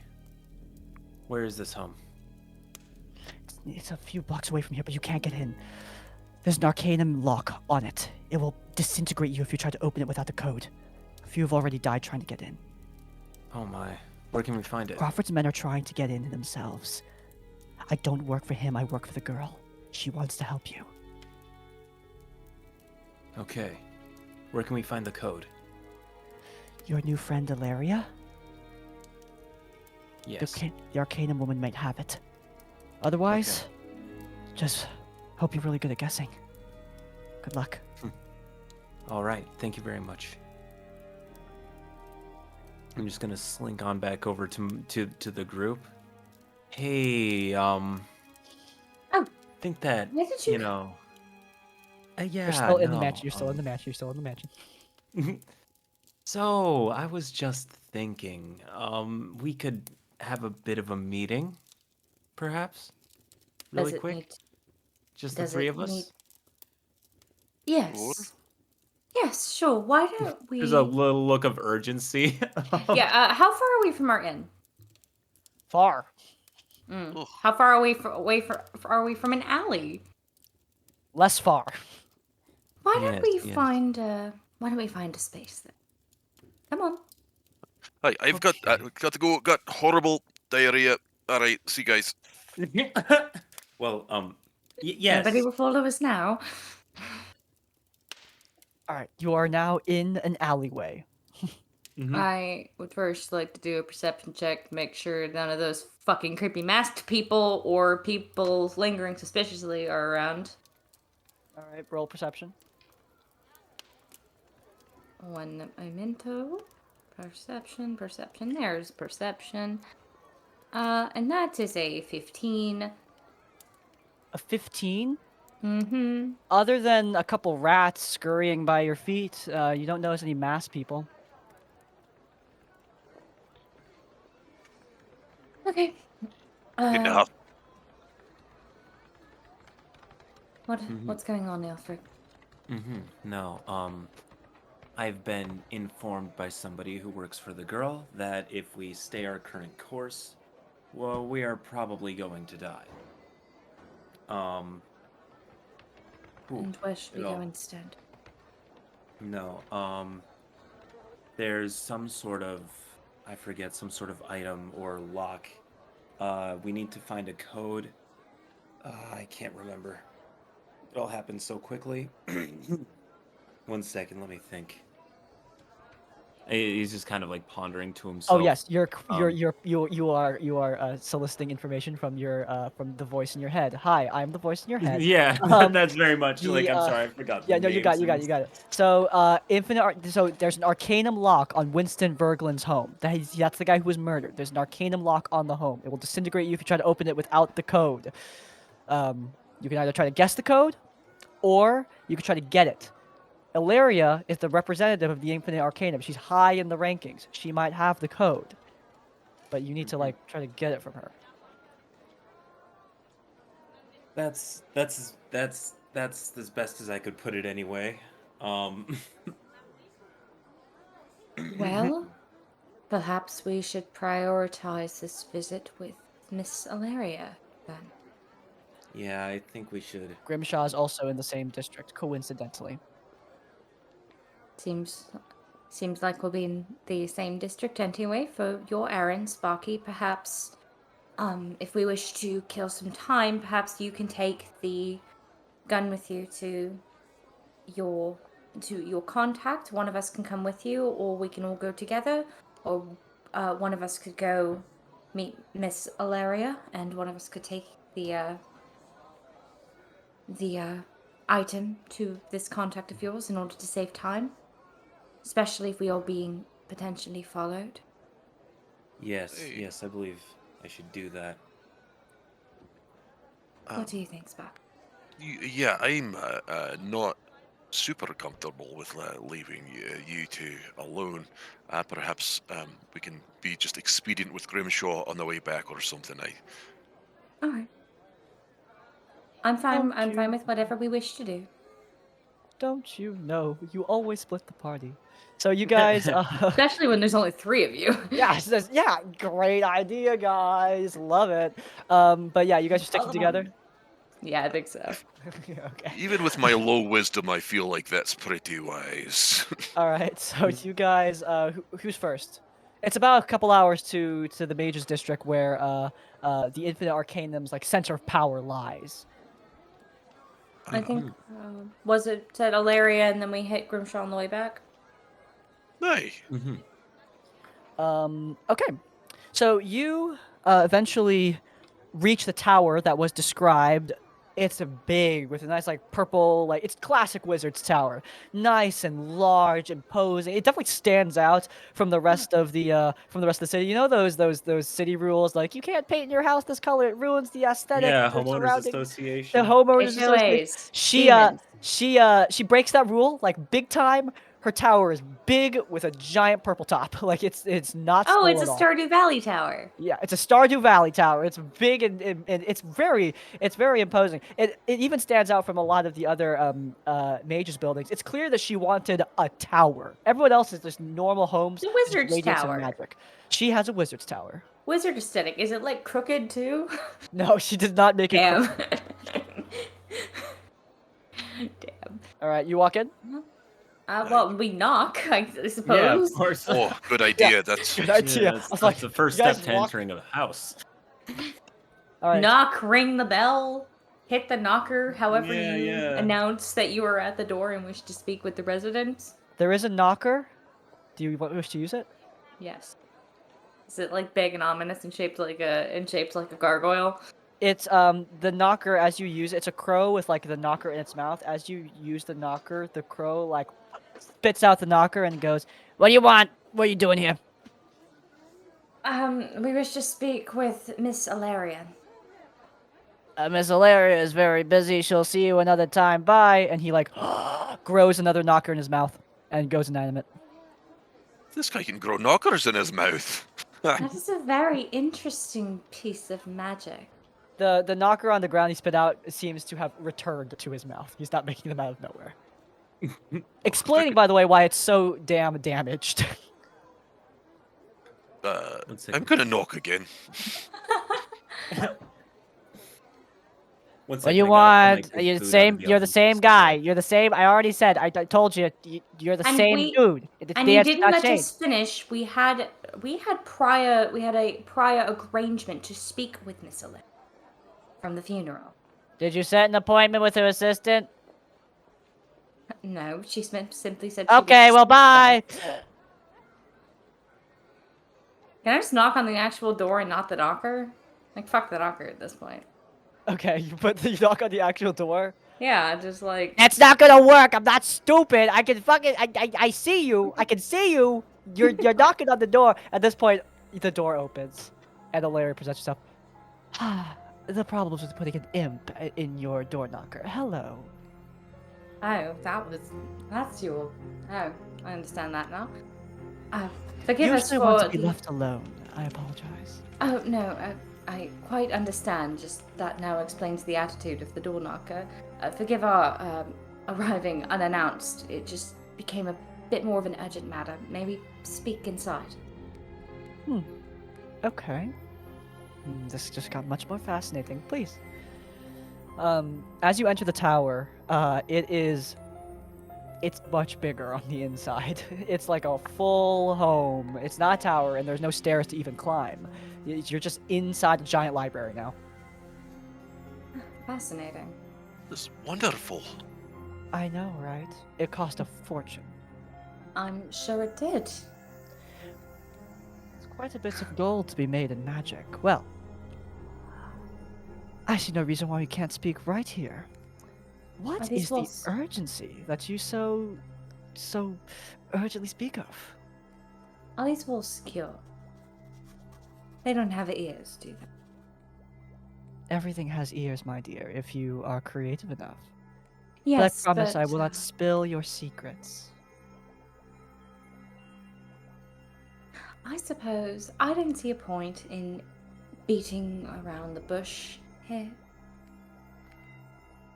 Where is this home? It's a few blocks away from here, but you can't get in. There's an arcanum lock on it. It will disintegrate you if you try to open it without the code. A few have already died trying to get in. Oh my. Where can we find it? Crawford's men are trying to get in themselves. I don't work for him, I work for the girl. She wants to help you. Okay. Where can we find the code? Your new friend, Alaria? Yes. The Arcanum woman might have it. Otherwise, just hope you're really good at guessing. Good luck. All right. Thank you very much. I'm just gonna slink on back over to the group. Hey, think that Where did you- yeah. You're still in the no, match. You're still in the match. You're still in the match. So I was just thinking, we could have a bit of a meeting, perhaps? Does Really it quick? need? Just the Does three it of us? need? Sure. Yes. Yes, sure. Why don't There's a we? little look of urgency. Yeah. How far are we from our inn? Far. Ugh. How far are we from an alley? Less far. Why don't we Yes. find a space then? Come on. Hi, I've got to go. Got horrible diarrhea. All right, see you guys. Well, Nobody yes. will follow us now. All right, you are now in an alleyway. Mhm. I would first like to do a perception check to make sure none of those fucking creepy masked people or people lingering suspiciously are around. All right, roll perception. One memento. Perception. There's perception. And that is a 15. A 15. Mm-hmm. Other than a couple rats scurrying by your feet, you don't notice any masked people. Okay. Enough. What's going on, Alfred? No, I've been informed by somebody who works for the girl that if we stay our current course, well, we are probably going to die. Ooh, And where should we it go all- instead? No, there's some sort of, I forget, some sort of item or lock. We need to find a code. I can't remember. It all happened so quickly. 1 second, let me think. He's just kind of like pondering to himself. Oh yes, you are soliciting information from from the voice in your head. Hi, I'm the voice in your head. Yeah, Um, that's very much like. I'm the, sorry, I forgot. Yeah, the no, you got names it. and- So, so there's an arcanum lock on Winston Berglund's home. That's the guy who was murdered. There's an arcanum lock on the home. It will disintegrate you if you try to open it without the code. You can either try to guess the code, or you can try to get it. Ilaria is the representative of the Infinite Arcanum. She's high in the rankings. She might have the code, but you need to like try to get it from her. That's as best as I could put it anyway. Well, perhaps we should prioritize this visit with Miss Alaria, then. Yeah, I think we should. Grimshaw is also in the same district, coincidentally. Seems like we'll be in the same district anyway for your errand, Sparky. Perhaps, if we wish to kill some time, perhaps you can take the gun with you to your contact. One of us can come with you, or we can all go together, or one of us could go meet Miss Alaria, and one of us could take the item to this contact of yours in order to save time, especially if we are being potentially followed. Yes, Hey. yes, I believe I should do that. What do you think, Spock? Yeah, I'm not super comfortable with leaving you two alone. Perhaps we can be just expedient with Grimshaw on the way back or something. All right. I'm fine. Don't I'm fine you- with whatever we wish to do. Don't you know? You always split the party. So you guys, Especially when there's only 3 of you. yeah, great idea, guys. Love it. But yeah, you guys are sticking together. Yeah, I think so. Okay. Even with my low wisdom, I feel like that's pretty wise. All right. So you guys, who's first? It's about a couple hours to the Mage's District where the Infinite Arcanum's like center of power lies. I think was it said Alaria and then we hit Grimshaw on the way back. Aye. Okay. So you eventually reach the tower that was described. It's a big with a nice like purple like it's classic wizard's tower, nice and large, imposing. It definitely stands out from the rest of the city. You know those city rules like you can't paint your house this color. It ruins the aesthetic. Yeah, of the homeowners surrounding- association. The homeowners association. HOAs. She Demons. she breaks that rule like big time. Her tower is big with a giant purple top. Like it's not Oh, small it's a at all. Stardew Valley tower. Yeah, it's a Stardew Valley tower. It's big and it's very imposing. It even stands out from a lot of the other mages buildings. It's clear that she wanted a tower. Everyone else is just normal homes, The just wizard's radiant tower. magic. She has a wizard's tower. Wizard aesthetic. Is it like crooked too? No, she did not make it. Damn. Damn. All right, you walk in. Well, we knock, I Yeah, of suppose. course. Oh, good idea. That's Good idea. Yeah, I that's, was that's like, the first you guys step to walk- entering a house. All right. Knock, ring the bell, hit the knocker, however Yeah, you yeah. announce that you are at the door and wish to speak with the residents. There is a knocker. Do you wish to use it? Yes. Is it like big and ominous and shaped like a gargoyle? It's the knocker as you use it. It's a crow with like the knocker in its mouth. As you use the knocker, the crow like spits out the knocker and goes, "What do you want? What are you doing here?" We wish to speak with Miss Alarian. Miss Hilaria is very busy. She'll see you another time. Bye. And he like grows another knocker in his mouth and goes inanimate. this guy can grow knockers in his mouth. That is a very interesting piece of magic. The knocker on the ground he spit out seems to have returned to his mouth. He's not making them out of nowhere. Explaining, by the way, why it's so damn damaged. Let's see. I'm gonna knock again. One What second, you I gotta want? pull my You're the food out of same. the You're the oven. same So guy. sorry. You're the same. I already said. I told you. You're the And same we- dude. And The you answer's didn't not let changed. us finish. We had a prior arrangement to speak with Miss Alarian from the funeral. Did you set an appointment with her assistant? No, she simply said she Okay. would Well, speak bye. with us. Can I just knock on the actual door and not the knocker? Like, fuck the knocker at this point. Okay. You put the knock on the actual door. Yeah, just like... That's not gonna work. I'm not stupid. I can fucking. I see you. I can see you. You're knocking on the door. At this point, the door opens, and Larry presents herself. The problems with putting an imp in your door knocker. Hello. Oh, that's your... Oh, I understand that now. Forgive us Usually for... want to be left alone. I apologize. Oh, no, I quite understand. Just that now explains the attitude of the door knocker. Forgive our arriving unannounced. It just became a bit more of an urgent matter. Maybe speak inside. Okay. This just got much more fascinating. Please. As you enter the tower, it's much bigger on the inside. It's like a full home. It's not a tower, and there's no stairs to even climb. You're just inside a giant library now. Fascinating. This is wonderful. I know, right? It cost a fortune. I'm sure it did. It's quite a bit of gold to be made in magic. Well, I see no reason why we can't speak right here. What these is the walls- urgency that you so urgently speak of? Are these walls secure? They don't have ears, do they? Everything has ears, my dear, if you are creative enough. Yes, but I promise I will but, not spill your secrets. I suppose I don't see a point in beating around the bush here.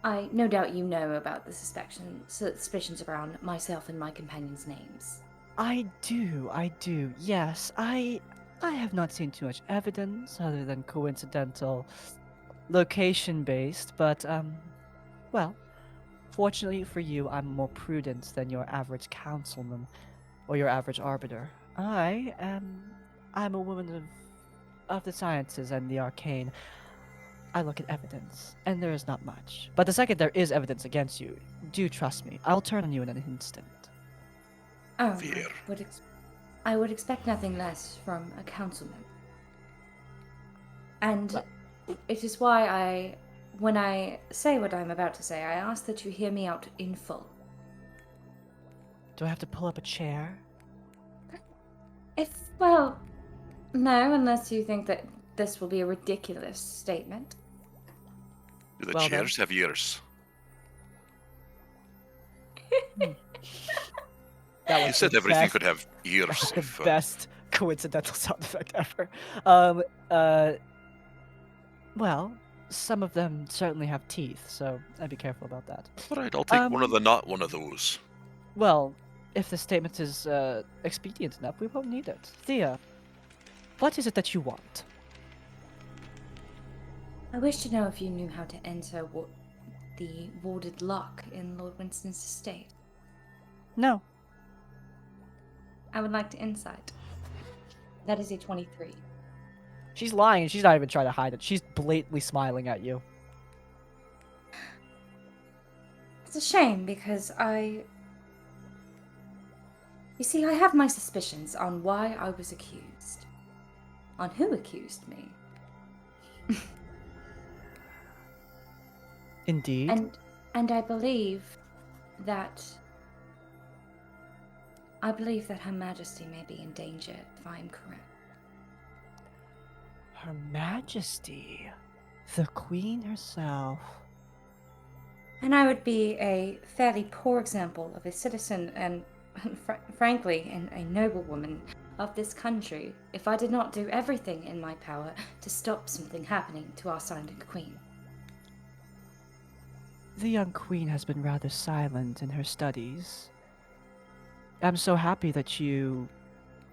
I no doubt you know about the suspicions around myself and my companions' names. I do. Yes, I have not seen too much evidence other than coincidental location-based, but well, fortunately for you, I'm more prudent than your average councilman or your average arbiter. I'm a woman of the sciences and the arcane. I look at evidence, and there is not much. But the second there is evidence against you, do trust me. I'll turn on you in an instant. Oh, Fear. I would expect nothing less from a councilman. And it is why when I say what I'm about to say, I ask that you hear me out in full. Do I have to pull up a chair? Well, no, unless you think that this will be a ridiculous statement. Do the Well then. chairs have ears? That You was said the everything best, could have ears. that was the If, best coincidental sound effect ever. Well, some of them certainly have teeth, so I'd be careful about that. all right, I'll take one of Um, the not one of those. Well, if the statement is expedient enough, we won't need it. Thea, what is it that you want? I wish to know if you knew how to enter the warded lock in Lord Winston's estate. No. I would like to insight. That is a 23. She's lying and she's not even trying to hide it. She's blatantly smiling at you. It's a shame because You see, I have my suspicions on why I was accused. On who accused me. Indeed. And I believe that Her Majesty may be in danger, if I am correct. Her Majesty. The Queen herself. And I would be a fairly poor example of a citizen and, frankly, a noblewoman of this country if I did not do everything in my power to stop something happening to our silent queen. The young queen has been rather silent in her studies. I'm so happy that you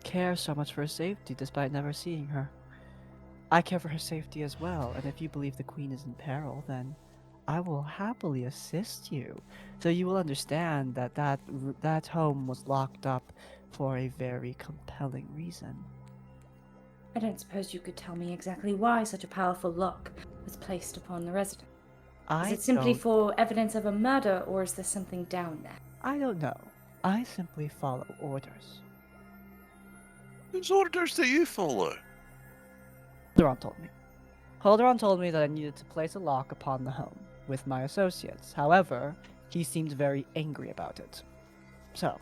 care so much for her safety despite never seeing her. I care for her safety as well, and if you believe the queen is in peril, then I will happily assist you. So you will understand that that home was locked up for a very compelling reason. I don't suppose you could tell me exactly why such a powerful lock was placed upon the resident. Is it simply for evidence of a murder, or is there something down there? I don't know. I simply follow orders. Whose orders do you follow? Holderon told me. Holderon told me that I needed to place a lock upon the home with my associates. However, he seemed very angry about it. So,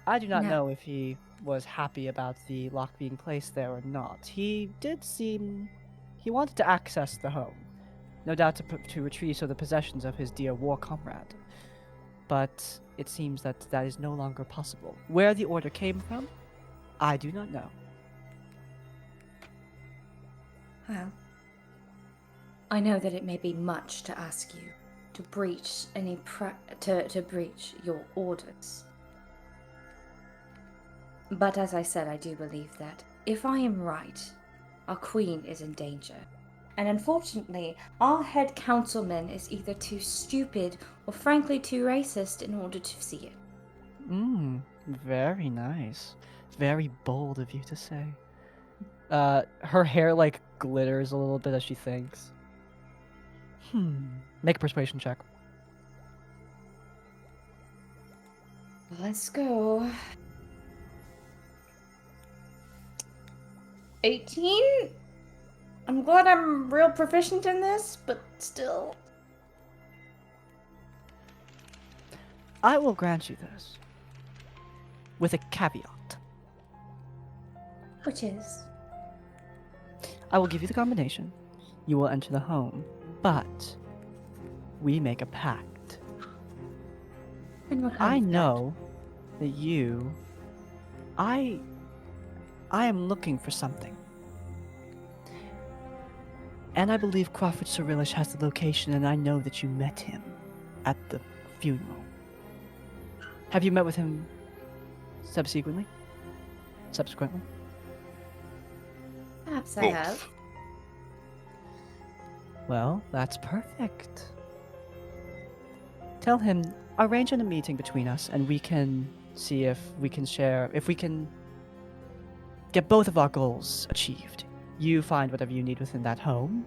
I do not know if he was happy about the lock being placed there or not. He wanted to access the home. No doubt to retrieve some of the possessions of his dear war comrade. But it seems that that is no longer possible. Where the order came from, I do not know. Well, I know that it may be much to ask you to breach to breach your orders. But as I said, I do believe that if I am right, our queen is in danger. And unfortunately, our head councilman is either too stupid or frankly too racist in order to see it. Very nice. Very bold of you to say. Her hair, like, glitters a little bit as she thinks. Make a persuasion check. Let's go. 18? I'm glad I'm real proficient in this, but still. I will grant you this. With a caveat. Which is? I will give you the combination. You will enter the home, but we make a pact. And what I kind of know that I am looking for something. And I believe Crawford Cyrillish has the location, and I know that you met him at the funeral. Have you met with him subsequently? Perhaps I Both. have. Well, that's perfect. Tell him, arrange a meeting between us, and we can see if we can get both of our goals achieved. You find whatever you need within that home,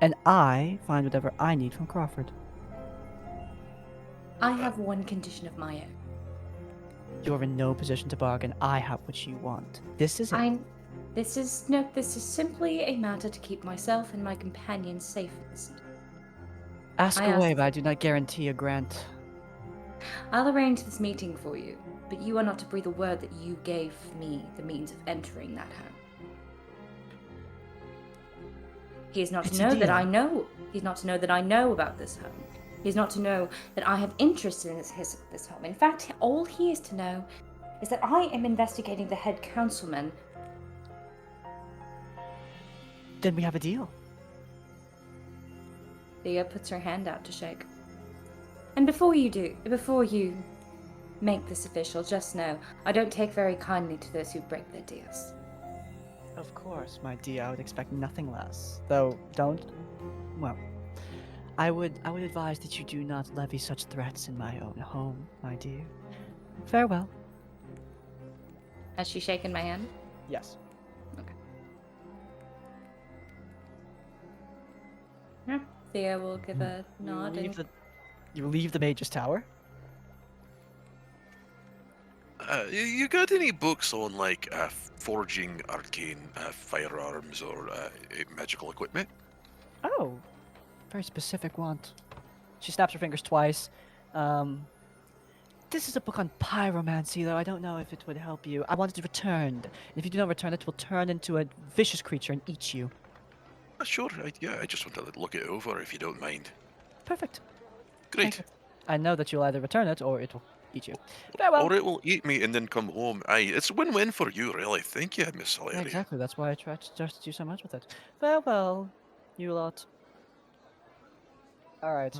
and I find whatever I need from Crawford. I have one condition of my own. You're in no position to bargain. I have what you want. This is it. This is simply a matter to keep myself and my companions safest. Ask away, but I do not guarantee a grant. I'll arrange this meeting for you, but you are not to breathe a word that you gave me the means of entering that home. He is not to know that I know. He's not to know that I know about this home. He is not to know that I have interest in this home. In fact, all he is to know is that I am investigating the head councilman. Then we have a deal. Thea puts her hand out to shake. And before you make this official, just know I don't take very kindly to those who break their deals. Of course, my dear. I would expect nothing less. Though, well, I would advise that you do not levy such threats in my own home, my dear. Farewell. Has she shaken my hand? Yes. Okay. Yeah. Thea will give a nod. You leave the Mage's Tower? You got any books on like forging arcane firearms or magical equipment? Oh, very specific want. She snaps her fingers twice. This is a book on pyromancy, though I don't know if it would help you. I want it returned. And if you do not return it, it will turn into a vicious creature and eat you. Sure, I just want to look it over if you don't mind. Perfect. Great. I know that you'll either return it or it will eat you. Farewell. Or it will eat me and then come home. Aye, it's a win-win for you, really. Thank you, Miss Yeah, Hilaria. exactly. That's why I tried to trust you so much with it. Farewell, you lot. All right.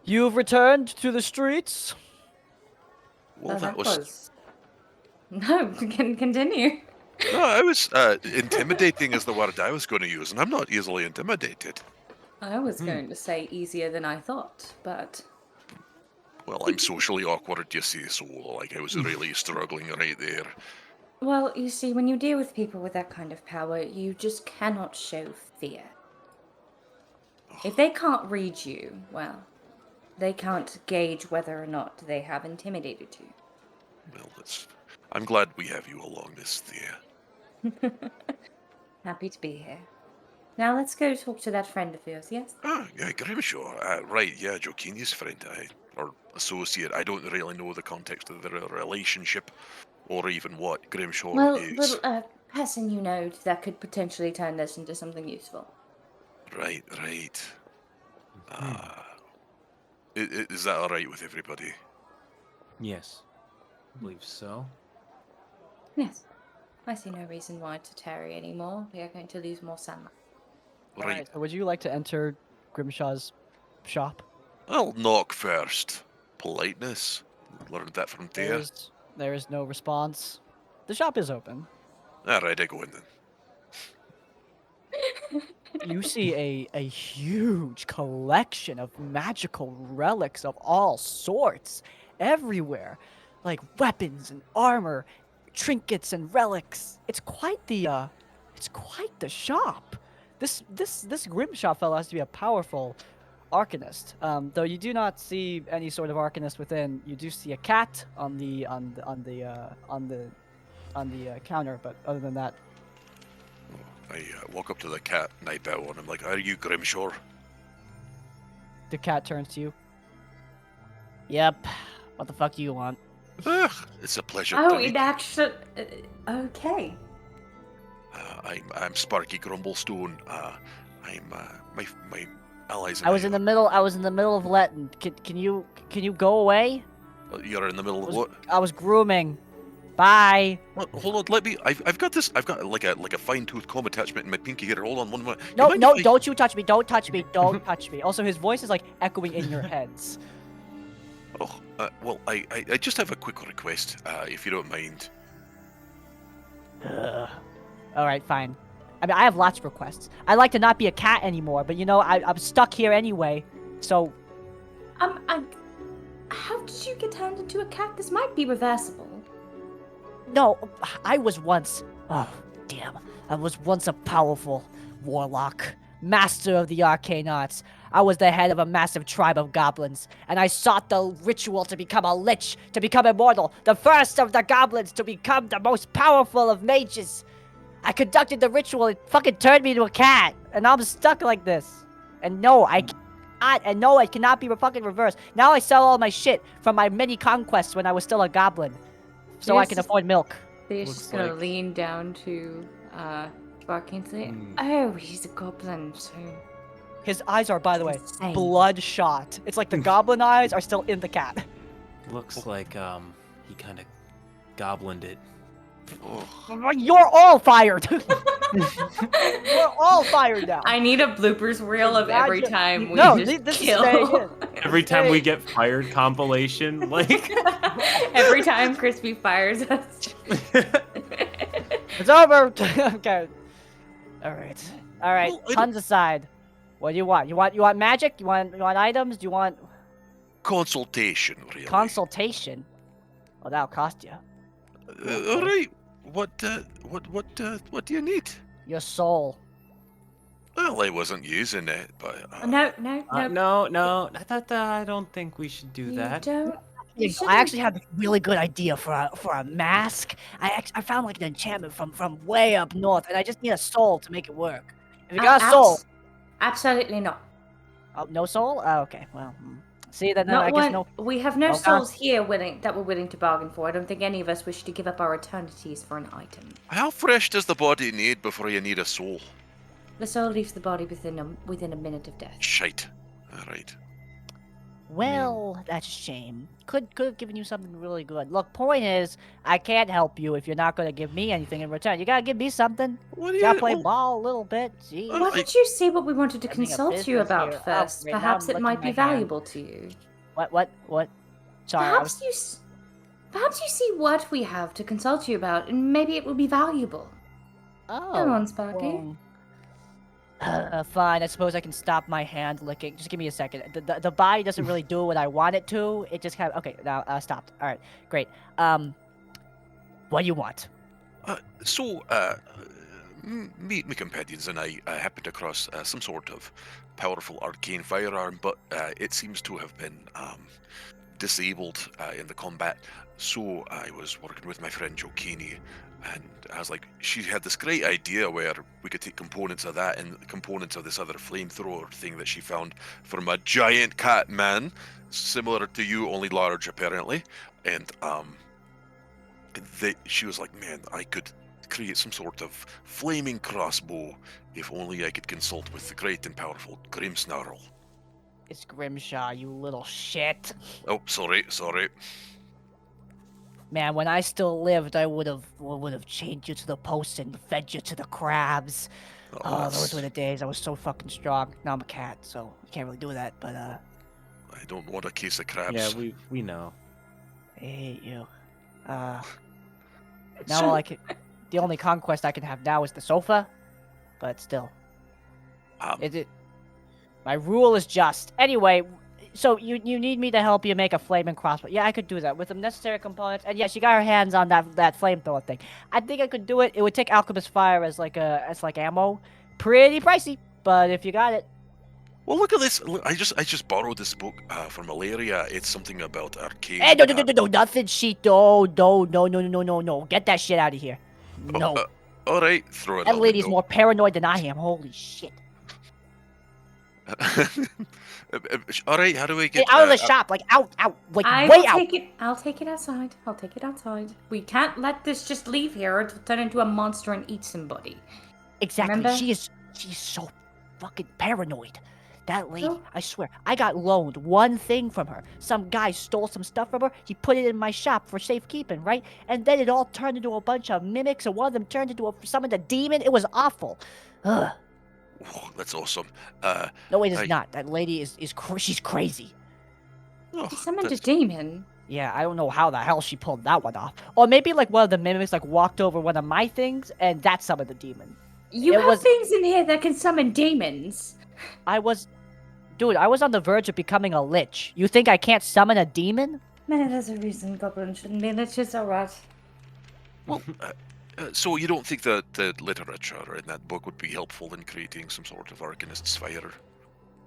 You've returned to the streets. Well, that was... No, can continue. No, I was intimidating is the word I was going to use, and I'm not easily intimidated. I was going to say easier than I thought, but Well, I'm socially awkward, you see, so like I was really struggling right there. well, you see, when you deal with people with that kind of power, you just cannot show fear. If they can't read you, well, they can't gauge whether or not they have intimidated you. Well, I'm glad we have you along, Miss Thea. Happy to be here. Now let's go talk to that friend of yours, yes? Ah, yeah, Grimshaw. Right, yeah, Jokini's friend, or associate. I don't really know the context of their relationship, or even what Grimshaw Well, is. the person you know that could potentially turn this into something useful. Right. Is that alright with everybody? Yes, I believe so. Yes. I see no reason why to tarry anymore. We are going to lose more sunlight. Right. Alright, so would you like to enter Grimshaw's shop? I'll knock first. Politeness. Learned that from Thea. There is no response. The shop is open. Alright, I go in then. You see a huge collection of magical relics of all sorts everywhere, like weapons and armor, trinkets and relics. It's quite the shop. This Grimshaw fellow has to be a powerful arcanist. Though you do not see any sort of arcanist within. You do see a cat on the counter, but other than that, I walk up to the cat and I bow and I'm like, are you Grimshaw? the cat turns to you. Yep. What the fuck do you want? Ugh, it's a pleasure Oh, to meet it actually... okay. I'm Sparky Grumblestone. I'm my allies. I was in the middle of letting. Can you go away? You're in the middle of what? I was grooming. Bye. Well, hold on, let me. I've got like a fine tooth comb attachment in my pinky here. Hold on, one minute. No, You mind no, if I- don't you touch me. Don't touch me. Don't touch me. Also, his voice is like echoing in your heads. Oh, well, I just have a quick request, if you don't mind. All right, fine. I mean, I have lots of requests. I'd like to not be a cat anymore, but you know, I'm stuck here anyway. So, How did you get turned into a cat? This might be reversible. no, I was once. Oh, damn. I was once a powerful warlock, master of the arcane arts. I was the head of a massive tribe of goblins, and I sought the ritual to become a lich, to become immortal, the first of the goblins to become the most powerful of mages. I conducted the ritual, it fucking turned me into a cat, and I'm stuck like this. And no, I cannot, and no, it cannot be fucking reversed. Now I sell all my shit from my many conquests when I was still a goblin, so I can afford milk. She's Looks just gonna like- lean down to Sparky and say, "Oh, he's a goblin, so His eyes are, by the way, Insane. bloodshot. It's like the goblin eyes are still in the cat. Looks like he kind of goblined it. Oh, You're all fired. You're all fired now. I need a bloopers reel of every Imagine- time we No, just this is kill. staying in. Every time we get fired compilation, like Every time Crispy fires us. It's over. Okay. All right. All right. Well, I Tons aside. What do you want? You want magic? You want items? Do you want consultation, really. consultation? Oh, that'll cost you. All right. What do you need? Your soul. Well, I wasn't using it, but No. no. I don't think we should do You that. don't. You I actually shouldn't. have a really good idea for a mask. I found like an enchantment from way up north, and I just need a soul to make it work. If you got a soul, Absolutely not. oh, no soul. Oh, okay. Well, see then Not I guess one. no. We have no Oh, God. souls here that we're willing to bargain for. I don't think any of us wish to give up our eternities for an item. how fresh does the body need before you need a soul? The soul leaves the body within a minute of death. Shite. All right. Well, that's a shame. Could have given you something really good. Look, point is, I can't help you if you're not gonna give me anything in return. You gotta give me something. What do You gotta you? play well, ball a little bit. Gee. Well, Why I- don't you see what we wanted to Having a consult you business about here. Oh, first? great, now Perhaps I'm it might be licking my hand. valuable to you. What? Sorry. I was- Perhaps you see what we have to consult you about, and maybe it will be valuable. Oh. Come on, Sparky. Fine. I suppose I can stop my hand licking. Just give me a second. The body doesn't really do what I want it to. It just kind of okay. Now stopped. All right. Great. What do you want? So, me companions and I happened across some sort of powerful arcane firearm, but it seems to have been disabled in the combat. So I was working with my friend Jokini, and I was like, she had this great idea where we could take components of that and components of this other flamethrower thing that she found from a giant cat man, similar to you, only large apparently, and she was like, man, I could create some sort of flaming crossbow if only I could consult with the great and powerful Grimsnarl. It's Grimshaw, you little shit. Oh, sorry. Man, when I still lived, I would have chained you to the post and fed you to the crabs. Oh, those were the days. I was so fucking strong. Now I'm a cat, so you can't really do that. But I don't want a case of crabs. Yeah, we know. I hate you. Now So- all I can, the only conquest I can have now is the sofa. But still, Um, my rule is just. Anyway, so you need me to help you make a flaming crossbow. Yeah, I could do that with the necessary components. And yeah, she got her hands on that flamethrower thing. I think I could do it. It would take alchemist fire as like ammo. Pretty pricey, but if you got it. Well, look at this. Look, I just borrowed this book from Malaria. It's something about arcane. Hey, no, nothing, sheet. No. Get that shit out of here. No. All right, throw it That out lady's window. more paranoid than I am. Holy shit. All right, how do we Hey, get out of the shop. Like, out. Like, I way will out. take it. I'll take it outside. We can't let this just leave here or it'll turn into a monster and eat somebody. Exactly. Remember? She's so fucking paranoid. That lady, Oh. I swear, I got loaned one thing from her. Some guy stole some stuff from her. He put it in my shop for safekeeping, right? And then it all turned into a bunch of mimics, and one of them turned into summoned a demon. It was awful. Ugh. Oh, that's awesome. No, it is I- not. That lady she's crazy. Oh, He summoned a that's- demon. Yeah, I don't know how the hell she pulled that one off. Or maybe like one of the mimics like walked over one of my things, and that summoned the demon. You It have was- things in here that can summon demons. I was on the verge of becoming a lich. You think I can't summon a demon? Man, there's a reason goblins shouldn't be liches, alright. Well, so you don't think that the literature in that book would be helpful in creating some sort of arcanist's fire?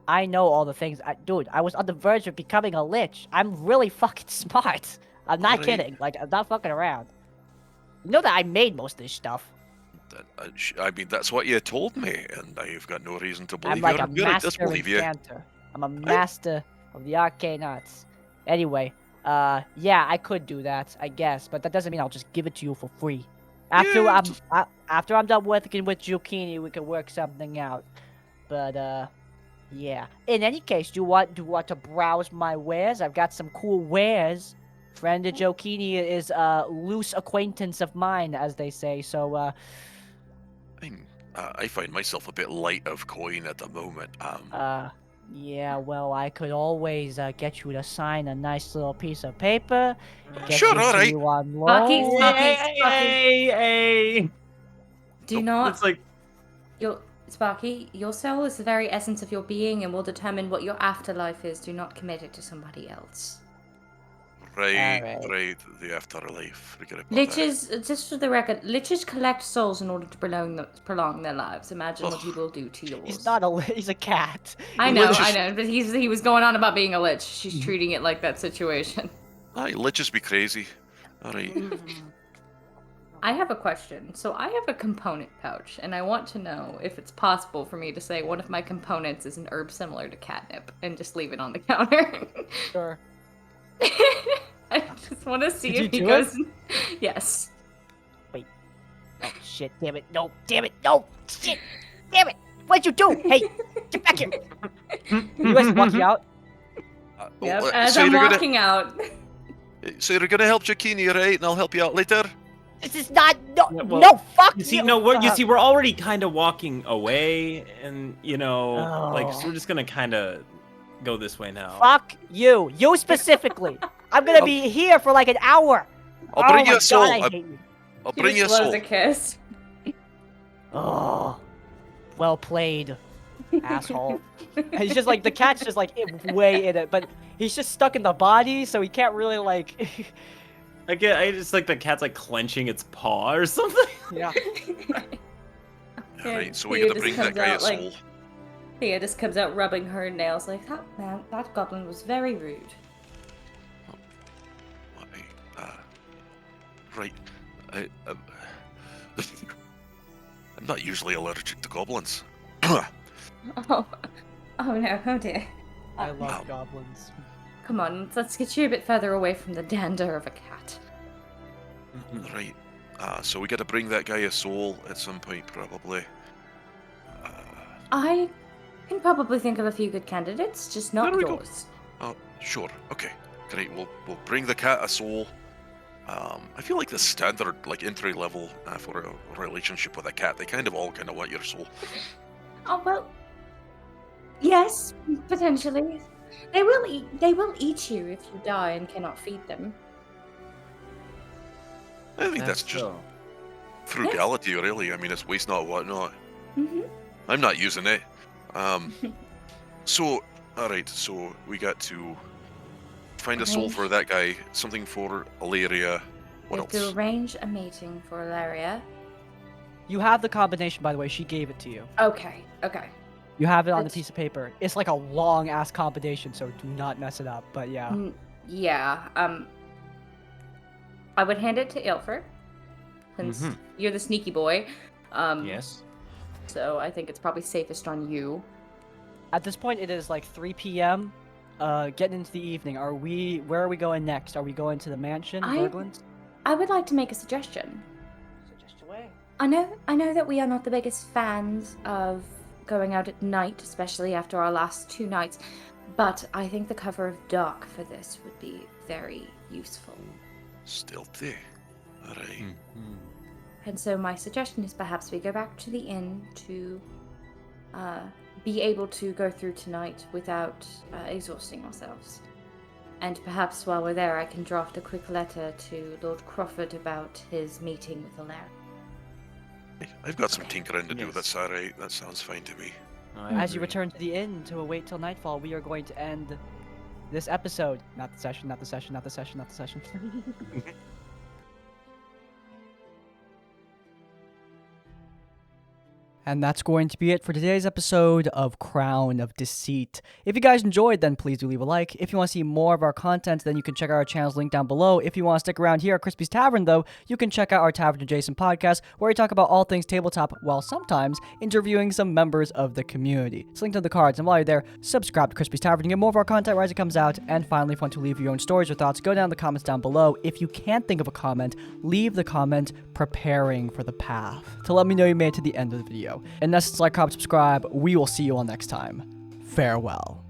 I know all the things. Dude, I was on the verge of becoming a lich. I'm really fucking smart. I'm not Alright. kidding. Like, I'm not fucking around. You know that I made most of this stuff. I mean, that's what you told me, and I've got no reason to believe I'm like you. a Good, I just master believe you. enchanter. I'm a master of the arcane arts. Anyway, yeah, I could do that, I guess, but that doesn't mean I'll just give it to you for free. After Yeah, after I'm done working with Zucchini, we can work something out. But Yeah. In any case, do you want to browse my wares? I've got some cool wares. Friend Jokini is a loose acquaintance of mine, as they say. So, I find myself a bit light of coin at the moment. yeah. Well, I could always get you to sign a nice little piece of paper. Get Sure, it all to right. you on Sparky, loan. Hey. Do Nope. not. It's like, Sparky, your soul is the very essence of your being and will determine what your afterlife is. Do not commit it to somebody else. Right, Alright. right. The afterlife. Forget about that. Liches, just for the record, liches collect souls in order to prolong their lives. Imagine what he will do to yours. He's not a he's a cat. I know, Liches- but he was going on about being a lich. She's Mm-hmm. treating it like that situation. Aye, liches be crazy. All right. I have a question. So I have a component pouch, and I want to know if it's possible for me to say one of my components is an herb similar to catnip and just leave it on the counter. Sure. I just want to see Did if you he do it? goes. Yes. Oh shit! Damn it! No! Damn it! No! Shit! Damn it! What'd you do? Hey, get back here! You guys walking out? Yep. Oh, As so I'm you're walking out. so you're gonna help Jacquini, right? And I'll help you out later. This is not no Yeah, well, no fuck you see, you. no, what you see, we're already kind of walking away, and like, so Oh. we're just gonna kind of go this way now. Fuck you. You specifically. I'm gonna be here for like an hour. I'll bring oh you my a soul. God, I hate you. I'll He bring you a just loves soul. a kiss. Oh, well played, asshole. And he's just like the cat's just like way in it, but he's just stuck in the body, so he can't really like. I just like the cat's like clenching its paw or something. Yeah. All right, so we Thea gotta just bring that comes guy a out, like- soul. Thea just comes out rubbing her nails like, that goblin was very rude. Right. I'm not usually allergic to goblins. Oh no, oh dear. I love Wow. goblins. Come on, let's get you a bit further away from the dander of a cat. Right. So we gotta bring that guy a soul at some point, probably. I can probably think of a few good candidates, just not There we go. yours. Oh, sure. Okay. Great. We'll bring the cat a soul. I feel like the standard like entry level for a relationship with a cat, they kind of want your soul. Oh well. Yes, potentially. They will eat you if you die and cannot feed them. I think that's just so. frugality, really. I mean, it's waste not, want not. Mm-hmm. I'm not using it. So, all right. So we got to find a soul Arrange. for that guy. Something for Ilaria. We What have to else? arrange a meeting for Ilaria. You have the combination, by the way. She gave it to you. Okay. You have it on the That's- piece of paper. It's like a long ass combination, so do not mess it up. But yeah. Yeah. I would hand it to Ilford, since Mhm. you're the sneaky boy. Yes. So I think it's probably safest on you. At this point, it is like 3 p.m. Getting into the evening. Where are we going next? Are we going to the mansion, Berglund? I would like to make a suggestion. Suggest away. I know that we are not the biggest fans of going out at night, especially after our last 2 nights, but I think the cover of Dark for this would be very useful. Stealthy. All right. And so my suggestion is perhaps we go back to the inn to be able to go through tonight without exhausting ourselves. And perhaps while we're there, I can draft a quick letter to Lord Crawford about his meeting with Alaria. I've got some tinkering to do. Yes. That's all right. That sounds fine to me. As you return to the inn to await till nightfall, we are going to end this episode. Not the session, not the session, not the session, not the session. And that's going to be it for today's episode of Crown of Deceit. If you guys enjoyed, then please do leave a like. If you want to see more of our content, then you can check out our channel's link down below. If you want to stick around here at Crispy's Tavern, though, you can check out our Tavern Adjacent podcast, where we talk about all things tabletop, while sometimes interviewing some members of the community. It's linked in the cards, and while you're there, subscribe to Crispy's Tavern to get more of our content right as it comes out. And finally, if you want to leave your own stories or thoughts, go down in the comments down below. If you can't think of a comment, leave the comment preparing for the path to let me know you made it to the end of the video. And that's like, comment, subscribe. We will see you all next time. farewell.